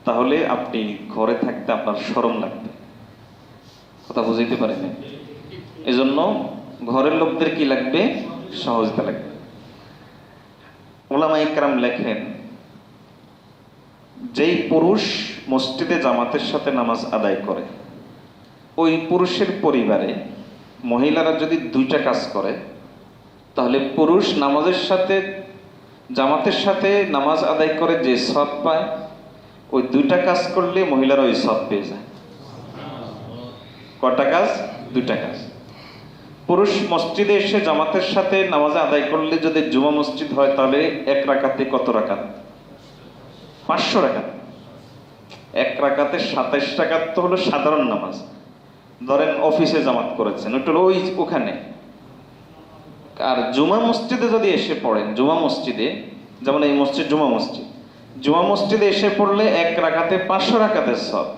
তাহলে আপনি ঘরে থাকতে আপনার শরম লাগবে। কথা বুঝাইতে পারেন? এজন্য ঘরের লোকদের কি লাগবে? সহযোগিতা লাগবে। উলামায়ে কেরাম লেখেন, যেই পুরুষ মসজিদে জামাতের সাথে নামাজ আদায় করে, ওই পুরুষের পরিবারে মহিলারা যদি 2টা কাজ করে তাহলে পুরুষ নামাজের সাথে জামাতের সাথে নামাজ আদায় করে যে সওয়াব পায়, ওই 2টা কাজ করলে মহিলারা ওই সওয়াব পেয়ে যায়। কটা কাজ? 2টা কাজ। পুরুষ মসজিদে এসে জামাতের সাথে নামাজ আদায় করলে, যদি জুমা মসজিদ হয় তাহলে 1 রাকাতে কত রাকাত? 500 রাকাত। 1 রাকাতে 27 রাকাত তো হলো সাধারণ নামাজ। ধরেন অফিসে জামাত করেছেন, ওটা হলো ওখানে। আর জুমা মসজিদে যদি এসে পড়েন, জুমা মসজিদে, যেমন এই মসজিদ জুমা মসজিদ, জুমা মসজিদে এসে পড়লে 1 রাকাতে 500 রাকাতের সওয়াব।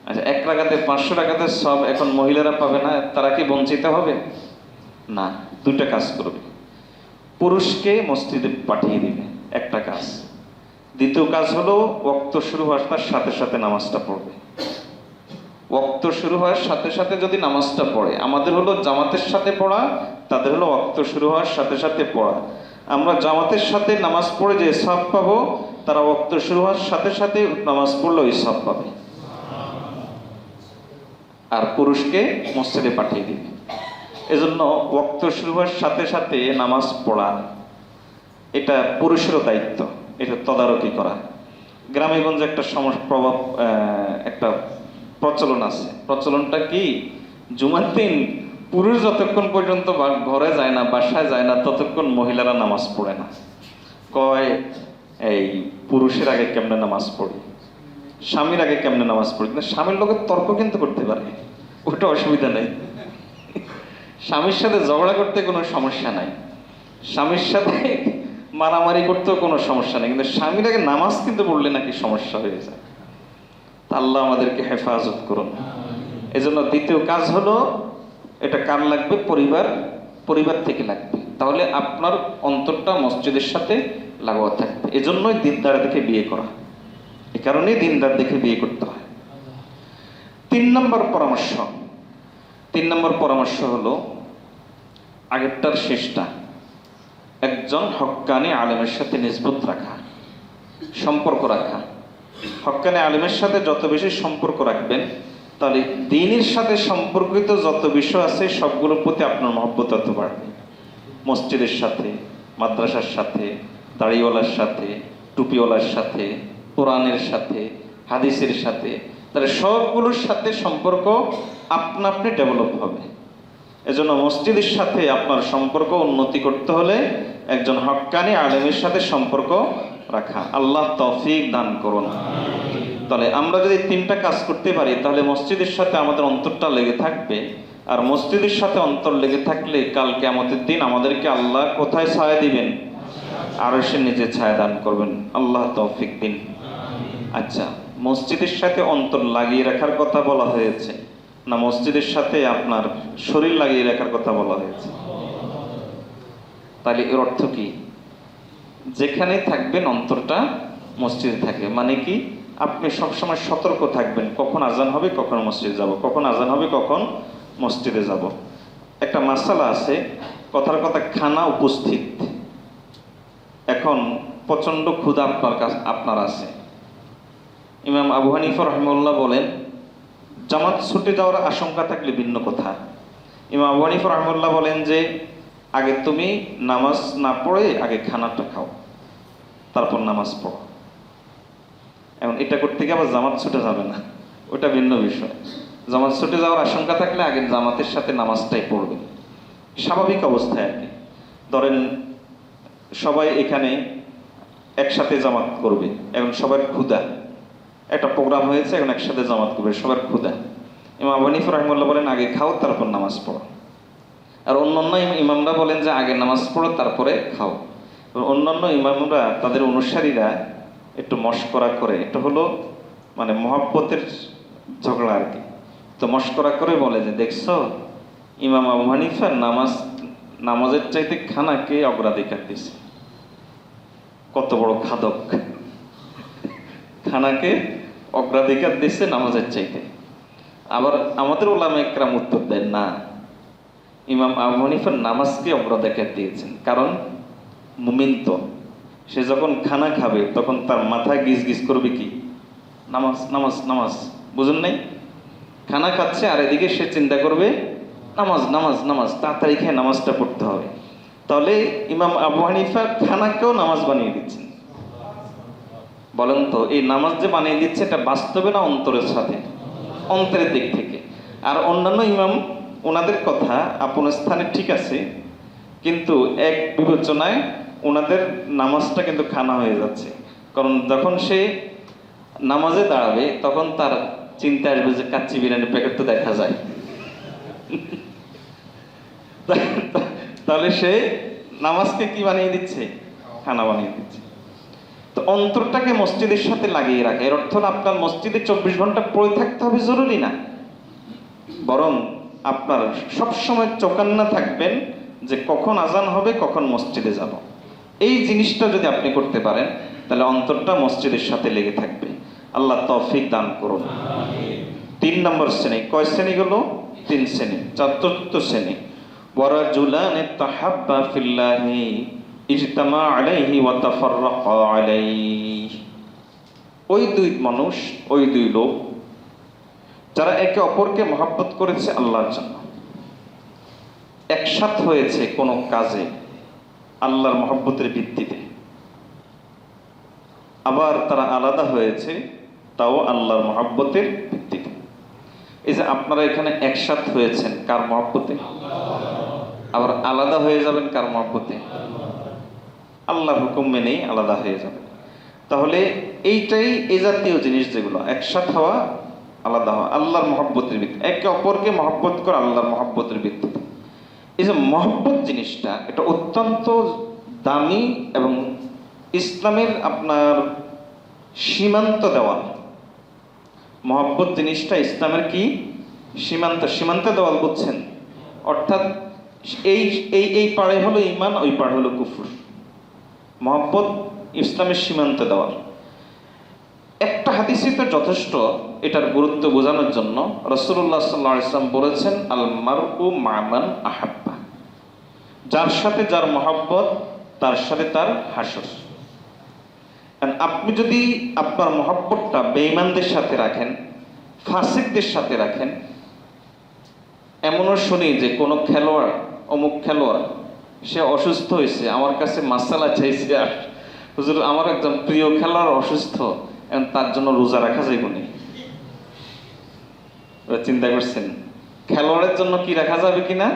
আচ্ছা, 1 রাকাতে 500 রাকাতের সওয়াব এখন মহিলারা পাবে না, তারা কি বঞ্চিত হবে? না, 2টা কাজ করবে। পুরুষকে মসজিদে পাঠিয়ে দিবে, একটা কাজ। দ্বিতীয় কাজ হলো ওয়াক্ত শুরু হওয়ার সাথে সাথে নামাজটা পড়বে। ওয়াক্ত শুরু হওয়ার সাথে সাথে যদি নামাজটা পড়ে, আমাদের হলো জামাতের সাথে পড়া, তাদের হলো ওয়াক্ত শুরু হওয়ার সাথে সাথে পড়া। আমরা জামাতের সাথে নামাজ পড়ে যে সওয়াব পাবো, তারা ওয়াক্ত শুরু হওয়ার সাথে সাথে নামাজ পড়লে ওই সওয়াব পাবে। আর পুরুষকে মসজিদে পাঠিয়ে দিবে। এজন্য ওয়াক্ত শুরু হওয়ার সাথে সাথে নামাজ পড়া এটা পুরুষেরও দায়িত্ব, এটা তদারকি করা। গ্রামে গঞ্জে একটা একটা প্রচলন আছে। প্রচলনটা কি? জুমার দিন পুরুষ যতক্ষণ পর্যন্ত ঘরে যায় না, বাসায় যায় না, ততক্ষণ মহিলারা নামাজ পড়ে না। কয় এই পুরুষের আগে কেমনে নামাজ পড়ি, স্বামীর আগে কেমনে নামাজ পড়ি। কিন্তু স্বামীর লোকের তর্ক কিন্তু করতে পারে, ওটা অসুবিধা নেই। স্বামীর সাথে ঝগড়া করতে কোনো সমস্যা নাই, স্বামীর সাথে মারামারি করতেও কোনো সমস্যা নেই, কিন্তু স্বামীর আগে নামাজ কিন্তু পড়লে নাকি সমস্যা হয়ে যায়। আল্লাহ আমাদেরকে হেফাজত করুন। এজন্য দ্বিতীয় কাজ হলো, এটা কার লাগবে? পরিবার থেকে লাগবে। তাহলে আপনার অন্তরটা মসজিদের সাথে লাগাও থাকবে। এজন্যই দিনদার দেখে বিয়ে করা, এ কারণেই দিনদার দেখে বিয়ে করতে হয়। 3 নম্বর পরামর্শ হলো, আগেরটার শেষটা, একজন হক্কানি আলেমের সাথে নিসবত রাখা, সম্পর্ক রাখা। হক্কানি আলেমের সাথে যত বেশি সম্পর্ক রাখবেন, তাহলে দ্বীনের সাথে সম্পর্কিত যত বিষয় আছে সবগুলোর প্রতি আপনার মহব্বত তত বাড়বে। মসজিদের সাথে, মাদ্রাসার সাথে, দাড়িওয়ালার সাথে, টুপিওয়ালার সাথে, কোরআনের সাথে, হাদিসের সাথে, তাহলে সবগুলোর সাথে সম্পর্ক আপনা আপনি ডেভেলপ হবে। এজন্য মসজিদের সাথে আপনার সম্পর্ক উন্নতি করতে হলে একজন হক্কানি আলেমের সাথে সম্পর্ক রাখা। আল্লাহ তৌফিক দান করুন। তাহলে আমরা যদি তিনটা কাজ করতে পারি তাহলে মসজিদের সাথে আমাদের অন্তরটা লেগে থাকবে। আর মসজিদের সাথে অন্তর লেগে থাকলে কাল কিয়ামতের দিন আমাদেরকে আল্লাহ কোথায় ছায়া দিবেন? আরশের নিচে ছায়া দান করবেন। আল্লাহ তৌফিক দিন। আচ্ছা, মসজিদের সাথে অন্তর লাগিয়ে রাখার কথা বলা হয়েছে না মসজিদের সাথে আপনার শরীর লাগিয়ে রাখার কথা বলা হয়েছে? তাহলে এর অর্থ কি? যেখানে থাকবেন অন্তরটা মসজিদে থাকে, মানে কি আপনি সবসময় সতর্ক থাকবেন, কখন আজান হবে, কখন মসজিদে যাব, কখন আজান হবে, কখন মসজিদে যাব। একটা মাসালা আছে, কথার কথা খানা উপস্থিত, এখন প্রচন্ড ক্ষুধা আপনার আছে। ইমাম আবু হানিফা রাহিমাহুল্লাহ বলেন জামাত ছুটে যাওয়ার আশঙ্কা থাকলে ভিন্ন কথা। ইমাম আবু হানিফা রাহিমাহুল্লাহ বলেন যে আগে তুমি নামাজ না পড়ে আগে খানাটা খাও, তারপর নামাজ পড়ো। এখন এটা করতে গিয়ে আবার জামাত ছুটে যাবে না, ওটা ভিন্ন বিষয়। জামাত ছুটে যাওয়ার আশঙ্কা থাকলে আগে জামাতের সাথে নামাজটাই পড়বে, স্বাভাবিক অবস্থায় আর কি। ধরেন সবাই এখানে একসাথে জামাত করবে, এখন সবার ক্ষুধা, একটা প্রোগ্রাম হয়েছে, এখন একসাথে জামাত করবে, সবার ক্ষুধা। ইমাম আবু হানিফা রাহিমাহুল্লাহ বলেন আগে খাও তারপর নামাজ পড়ো। আর অন্যান্য ইমামরা বলেন যে আগে নামাজ পড়ো তারপরে খাও। অন্যান্য ইমামরা তাদের অনুসারীরা একটু মশকরা করে, এটা হলো মানে মহব্বতের ঝগড়া আর কি। তো মশকরা করে বলে যে দেখছো ইমাম আবু হানিফা নামাজের চাইতে খানাকে অগ্রাধিকার দিছে, কত বড় খাদক, খানাকে অগ্রাধিকার দিচ্ছে নামাজের চাইতে। আবার আমাদের ওলামা ইকরাম উত্তর দেন না, ইমাম আবু হানিফা নামাজকে অগ্রাধিকার দিয়েছেন, কারণ মুমিন তো সে যখন খানা খাবে তখন তার মাথায় গিজ গিজ করবে কি নামাজ নামাজ নামাজ, বুঝুন নাই? খানা খাচ্ছে আর এদিকে সে চিন্তা করবে নামাজ নামাজ নামাজ, তাড়াতাড়ি খেয়ে নামাজটা পড়তে হবে। তাহলে ইমাম আবু হানিফা খানাকেও নামাজ বানিয়ে দিচ্ছেন। বলেন তো এই নামাজ যে বানিয়ে দিচ্ছে এটা বাস্তবে না অন্তরের সাথে? অন্তরের দিক থেকে। আর অন্যান্য ইমাম ওনাদের কথা আপন স্থানে ঠিক আছে, কিন্তু এক বিবেচনায় ওনাদের নামাজটা কিন্তু খানা হয়ে যাচ্ছে। কারণ যখন সে নামাজে দাঁড়াবে তখন তার চিন্তা আসবে যে কাচ্চি বিরিয়ানির প্যাকেট তো দেখা যায়, তাহলে সে নামাজকে কি বানিয়ে দিচ্ছে? খানা বানিয়ে দিচ্ছে। তো অন্তরটাকে মসজিদের সাথে লাগিয়ে রাখে, এর অর্থ আপনার মসজিদে 24 ঘন্টা পড়ে থাকতে হবে জরুরি না, বরং আপনার সবসময় চোকান্না থাকবেন যে কখন আজান হবে, কখন মসজিদে যাব। এই জিনিসটা যদি আপনি করতে পারেন তাহলে অন্তরটা মসজিদের সাথে লেগে থাকবে। আল্লাহ তৌফিক দান করুন। 3 নম্বর শ্রেণী, কয় শ্রেণী গেলো? 3 শ্রেণী, 4th শ্রেণী। ওয়ারাজুলান তাহাব্বা ফিল্লাহি ইজতামা আলাইহি ওয়া তাফাররাকা আলাইহি। ওই দুই মানুষ, ওই দুই লোক যারা একে অপরকে মহব্বত করেছে আল্লাহর জন্য, একসাথ হয়েছে কোনো কাজে আল্লাহর মহব্বতের ভিত্তিতে, আবার তারা আলাদা হয়েছে তাও আল্লাহর মহব্বতের ভিত্তিতে। এই যে আপনারা এখানে একসাথ হয়েছেন কার মহব্বতে? আবার আলাদা হয়ে যাবেন কার মহব্বতে? আল্লাহর হুকুম মেনেই আলাদা হয়ে যাবে। তাহলে এইটাই এই জাতীয় জিনিস যেগুলো একসাথ হওয়া, আলাদা হওয়া, আল্লাহর মহব্বতের ভিত্তি, একে অপরকে মহব্বত করা আল্লাহর মহব্বতের ভিত্তিতে। এই যে মহব্বত জিনিসটা এটা অত্যন্ত দামি এবং ইসলামের আপনার সীমান্ত দেওয়াল। মহব্বত জিনিসটা ইসলামের কি সীমান্ত, সীমান্ত দেওয়াল, বুঝছেন? অর্থাৎ এই এই এই পাড়ে হলো ঈমান, ওই পাড়ে হলো কুফর। মহব্বত ইসলামের সীমান্ত দেওয়াল। একটা হাদিসই তো যথেষ্ট এটার গুরুত্ব বোঝানোর জন্য। রাসূলুল্লাহ সাল্লাল্লাহু আলাইহি ওয়াসাল্লাম বলেছেন আল মারউ মা মান আহাব্বা, যার সাথে যার মহব্বত তার সাথে তার হাসর। আপনি যদি আপনার মহব্বতটা বেঈমানদের সাথে রাখেন, ফাসিকদের সাথে রাখেন, এমনও শুনি যে কোনো খেলোয়াড়, অমুক খেলোয়াড় সে অসুস্থ হয়েছে, আমার কাছে মাসালা চাইছে, আর হুজুর আমার একজন প্রিয় খেলোয়াড় অসুস্থ, এখন তার জন্য রোজা রাখা যাইব না। ওরা চিন্তা করছেন খেলোয়াড়ের জন্য কি রাখা যাবে কিনা,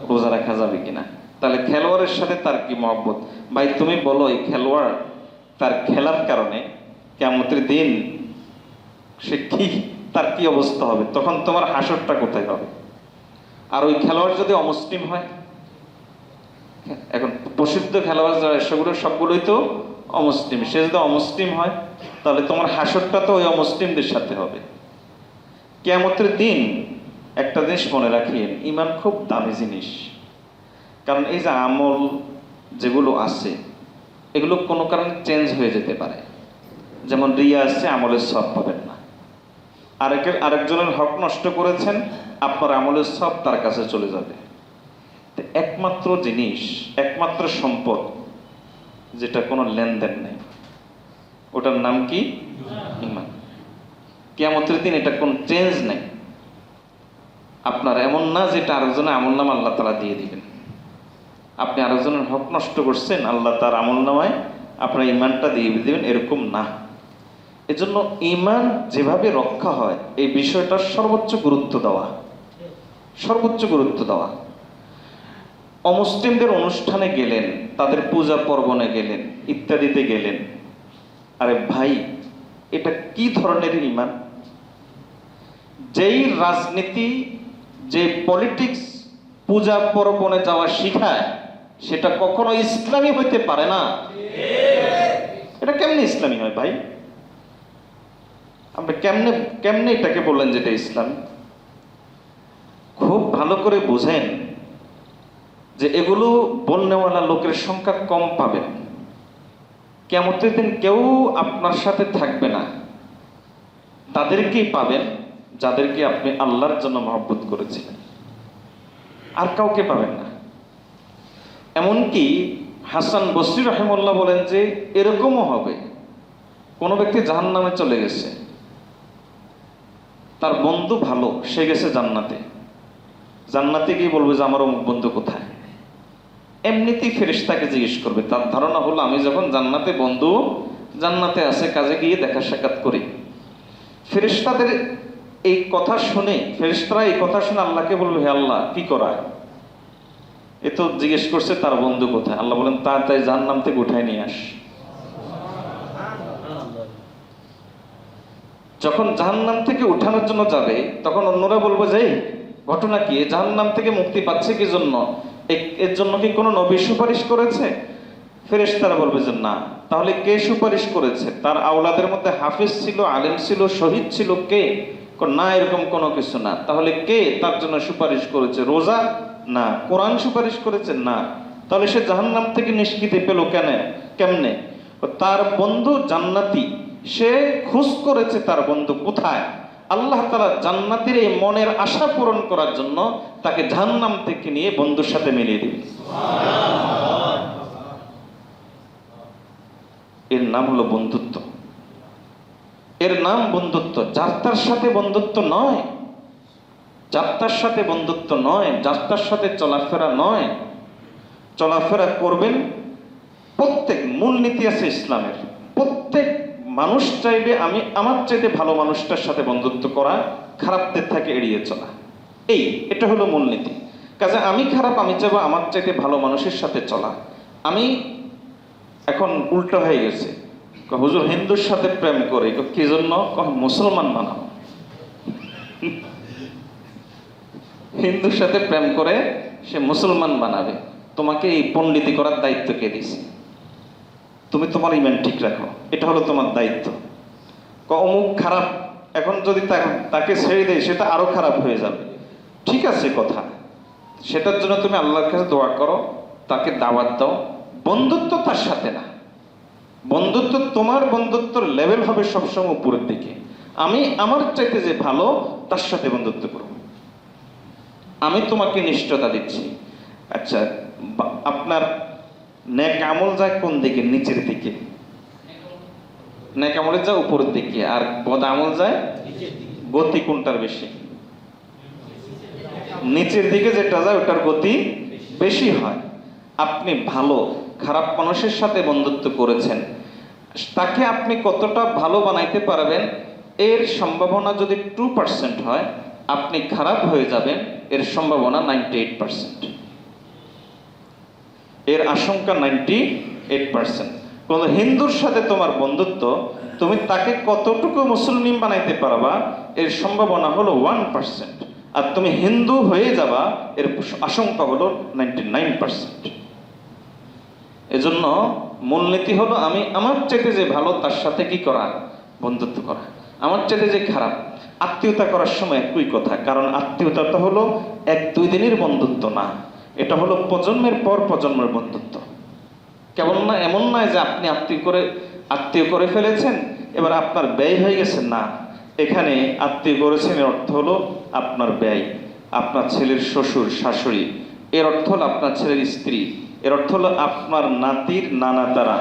রোজা রাখা যাবে কিনা। তাহলে খেলোয়াড়ের সাথে তার কি মহব্বত। ভাই তুমি বলো, এই খেলোয়াড় তার খেলার কারণে কিয়ামতের দিন সে কি, তার কি অবস্থা হবে, তখন তোমার হাসরটা কোথায় হবে। আর ওই খেলোয়াড় যদি অমুসলিম হয়, এখন প্রসিদ্ধ খেলোয়াড় যারা সেগুলো সবগুলোই তো অমুসলিম, সে যদি অমুসলিম হয় তাহলে তোমার হাসরটা তো ওই অমুসলিমদের সাথে হবে। কিয়ামতের দিন একটা জিনিস মনে রাখিয়েন, ঈমান খুব দামি জিনিস। কারণ এই যে আমল যেগুলো আছে এগুলো কোনো কারণে চেঞ্জ হয়ে যেতে পারে। যেমন রিয়া আছে, আমলের সব পাবেন না। আরেকজনের হক নষ্ট করেছেন, আপনার আমলের সব তার কাছে চলে যাবে। একমাত্র জিনিস, একমাত্র সম্পদ যেটা কোনো লেনদেন নেই, ওটার নাম কি? ঈমান। কিয়ামতের দিন এটা কোনো চেঞ্জ নেই। আপনার এমন না যেটা আরেকজনের আমল নামা আল্লাহ তাআলা দিয়ে দিবেন। আপনি আরেকজনের হক নষ্ট করছেন, আল্লাহ তার আমল নামায় আপনার ঈমানটা দিয়ে দিবেন, এরকম না। এজন্য ঈমান যেভাবে রক্ষা হয় এই বিষয়টার সর্বোচ্চ গুরুত্ব দেওয়া, সর্বোচ্চ গুরুত্ব দেওয়া। অমুসলিমদের অনুষ্ঠানে গেলেন, তাদের পূজা পর্বণে গেলেন, ইত্যাদিতে গেলেন, আরে ভাই এটা কি ধরনের ঈমান? যেই রাজনীতি, যে পলিটিক্স পূজা পর্বণে যাওয়া শিখায় সেটা কখনো ইসলামী হইতে পারে না। এটা কেমনে ইসলামী হয় ভাই? আপনি কেমনে কেমনে এটাকে বললেন যেটা ইসলাম? খুব ভালো করে বুঝেন যে এগুলো বলনেওয়ালা লোকের সংখ্যা কম পাবেন। কিয়ামতের দিন কেউ আপনার সাথে থাকবে না, তাদেরকেই পাবেন যাদেরকে আপনি আল্লাহর জন্য মহব্বত করেছিলেন, আর কাউকে পাবেন না। এমনকি হাসান বসরি রাহিমাহুল্লাহ বলেন যে এরকমও হবে, কোনো ব্যক্তি জাহান্নামে চলে গেছে, তার বন্ধু ভালো, সে গেছে জান্নাতে, জান্নাতে গিয়ে বলবে যে আমার অমুক বন্ধু কোথায়। এমনিতেই ফেরেশতাকে জিজ্ঞেস করবে, তার ধারণা হলো আমি যখন জান্নাতে, বন্ধু জান্নাতে আছে, কাজে গিয়ে দেখা সাক্ষাৎ করি। ফেরেশতাদের এই কথা শুনে, ফেরেশতারা এই কথা শুনে আল্লাহকে বলবে, হে আল্লাহ কি করা? এ তো জিজ্ঞেস করছে তার বন্ধু কোথায়। আল্লাহ বলেন তাড়াতাড়ি জাহান্নাম থেকে উঠায় নিয়ে আস। যখন জাহান্নাম থেকে উঠানোর জন্য যাবে তখন অন্যরা বলবো যে ঘটনা কি, জাহান্নাম থেকে মুক্তি পাচ্ছে কি জন্য, এর জন্য কি কোনো নবী সুপারিশ করেছে? ফেরেশতারা বলবে যে না। তাহলে কে সুপারিশ করেছে? তার আওলাদের মধ্যে হাফেজ ছিল, আলেম ছিল, শহীদ ছিল, কে? না, এরকম কোনো কিছু না। তাহলে কে তার জন্য সুপারিশ করেছে? রোজা? না। কোরআন সুপারিশ করেছে? না। তাহলে সে জাহান্নাম থেকে নিষ্কৃতি পেল কেমনে? তার বন্ধু জান্নাতি, সে খোঁজ করেছে তার বন্ধু কোথায়। আল্লাহ তাআলা জান্নাতের এই মনের আশা পূরণ করার জন্য তাকে জাহান্নাম থেকে নিয়ে বন্ধুর সাথে মিলিয়ে দিবে। এর নাম হলো বন্ধুত্ব, এর নাম বন্ধুত্ব। যাত্রার সাথে বন্ধুত্ব নয়, যাত্রার সাথে বন্ধুত্ব নয়, যাত্রার সাথে চলাফেরা নয়। চলাফেরা করবেন, প্রত্যেক মূলনীতি আছে ইসলামের। প্রত্যেক মানুষ চাইবে আমি আমার চাইতে ভালো মানুষটার সাথে বন্ধুত্ব করা, খারাপদের থেকে এড়িয়ে চলা। এটা হলো মূলনীতি। কাজে আমি খারাপ, আমি চাইবো আমার চাইতে ভালো মানুষের সাথে চলা। আমি এখন উল্টো হয়ে গেছে, হুজুর হিন্দুর সাথে প্রেম করে, কি জন্য? মুসলমান বানাও। হিন্দুর সাথে প্রেম করে সে মুসলমান বানাবে। তোমাকে এই পণ্ডিতি করার দায়িত্ব কে দিয়েছে? তুমি তোমার ঈমান ঠিক রাখো, এটা হলো তোমার দায়িত্ব। অমুক খারাপ, এখন যদি তাকে ছেড়ে দেয় সেটা আরো খারাপ হয়ে যাবে। ঠিক আছে কথা, সেটার জন্য তুমি আল্লাহর কাছে দোয়া করো, তাকে দাওয়াত দাও। বন্ধুত্ব তার সাথে না, বন্ধুত্ব তোমার বন্ধুত্বর লেভেল হবে সবসময় উপরের দিকে। আমি আমার চাইতে যে ভালো তার সাথে বন্ধুত্ব করব, আমি তোমাকে নিষ্ঠতা দিচ্ছি। আচ্ছা, আপনার নেক আমল যায় কোন দিকে? নিচের দিকে। নেক আমলে যায় উপরের দিকে, আর বদ আমল যায় গতি কোনটার বেশি? নিচের দিকে যেটা যায় ওটার গতি বেশি হয়। আপনি ভালো খারাপ মানুষের সাথে বন্ধুত্ব করেছেন, তাকে আপনি কতটা ভালো বানাইতে পারবেন এর সম্ভাবনা যদি 2% হয়, আপনি খারাপ হয়ে যাবেন এর সম্ভাবনা 98%, এর আশঙ্কা 98%। কোন হিন্দুর সাথে তোমার বন্ধুত্ব, তুমি তাকে কতটুকু মুসলিম বানাইতে পারবা এর সম্ভাবনা হলো 1%, আর তুমি হিন্দু হয়ে যাবা এর আশঙ্কা হলো 99%। এজন্য মূলনীতি হলো আমি আমার চাইতে যে ভালো তার সাথে কি করা, বন্ধুত্ব করা। আমার চাইতে যে খারাপ, আত্মীয়তা করার সময় একই কথা, কারণ আত্মীয়তাটা হলো 1-2 দিনের বন্ধুত্ব না, এটা হলো প্রজন্মের পর প্রজন্মের বন্ধুত্ব। কেমন না, এমন নয় যে আপনি আত্মীয় করে ফেলেছেন এবার আপনার ব্যয় হয়ে গেছে, না। এখানে আত্মীয় করেছেন এর অর্থ হলো আপনার ব্যয়, আপনার ছেলের শ্বশুর শাশুড়ি, এর অর্থ হলো আপনার ছেলের স্ত্রী, এর অর্থ হলো আপনার নাতির নানা তারা,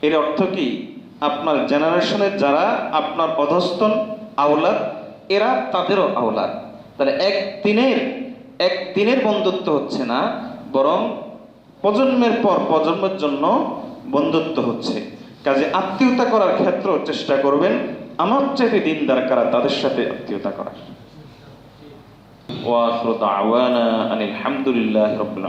এর অর্থ কি আপনার জেনারেশনের যারা আপনার অধস্তন আওলাদ, এরা তাদেরও আওলাদ। তাহলে একদিনের বন্ধুত্ব হচ্ছে না, বরং প্রজন্মের পর প্রজন্মের জন্য বন্ধুত্ব হচ্ছে। কাজে আত্মীয়তা করার ক্ষেত্রেও চেষ্টা করবেন আমার চাইতে দিনদার কারা তাদের সাথে আত্মীয়তা করার। ওয়া আখিরু দাওয়ানা আনিল হামদুলিল্লাহি রাব্বিল আলামিন।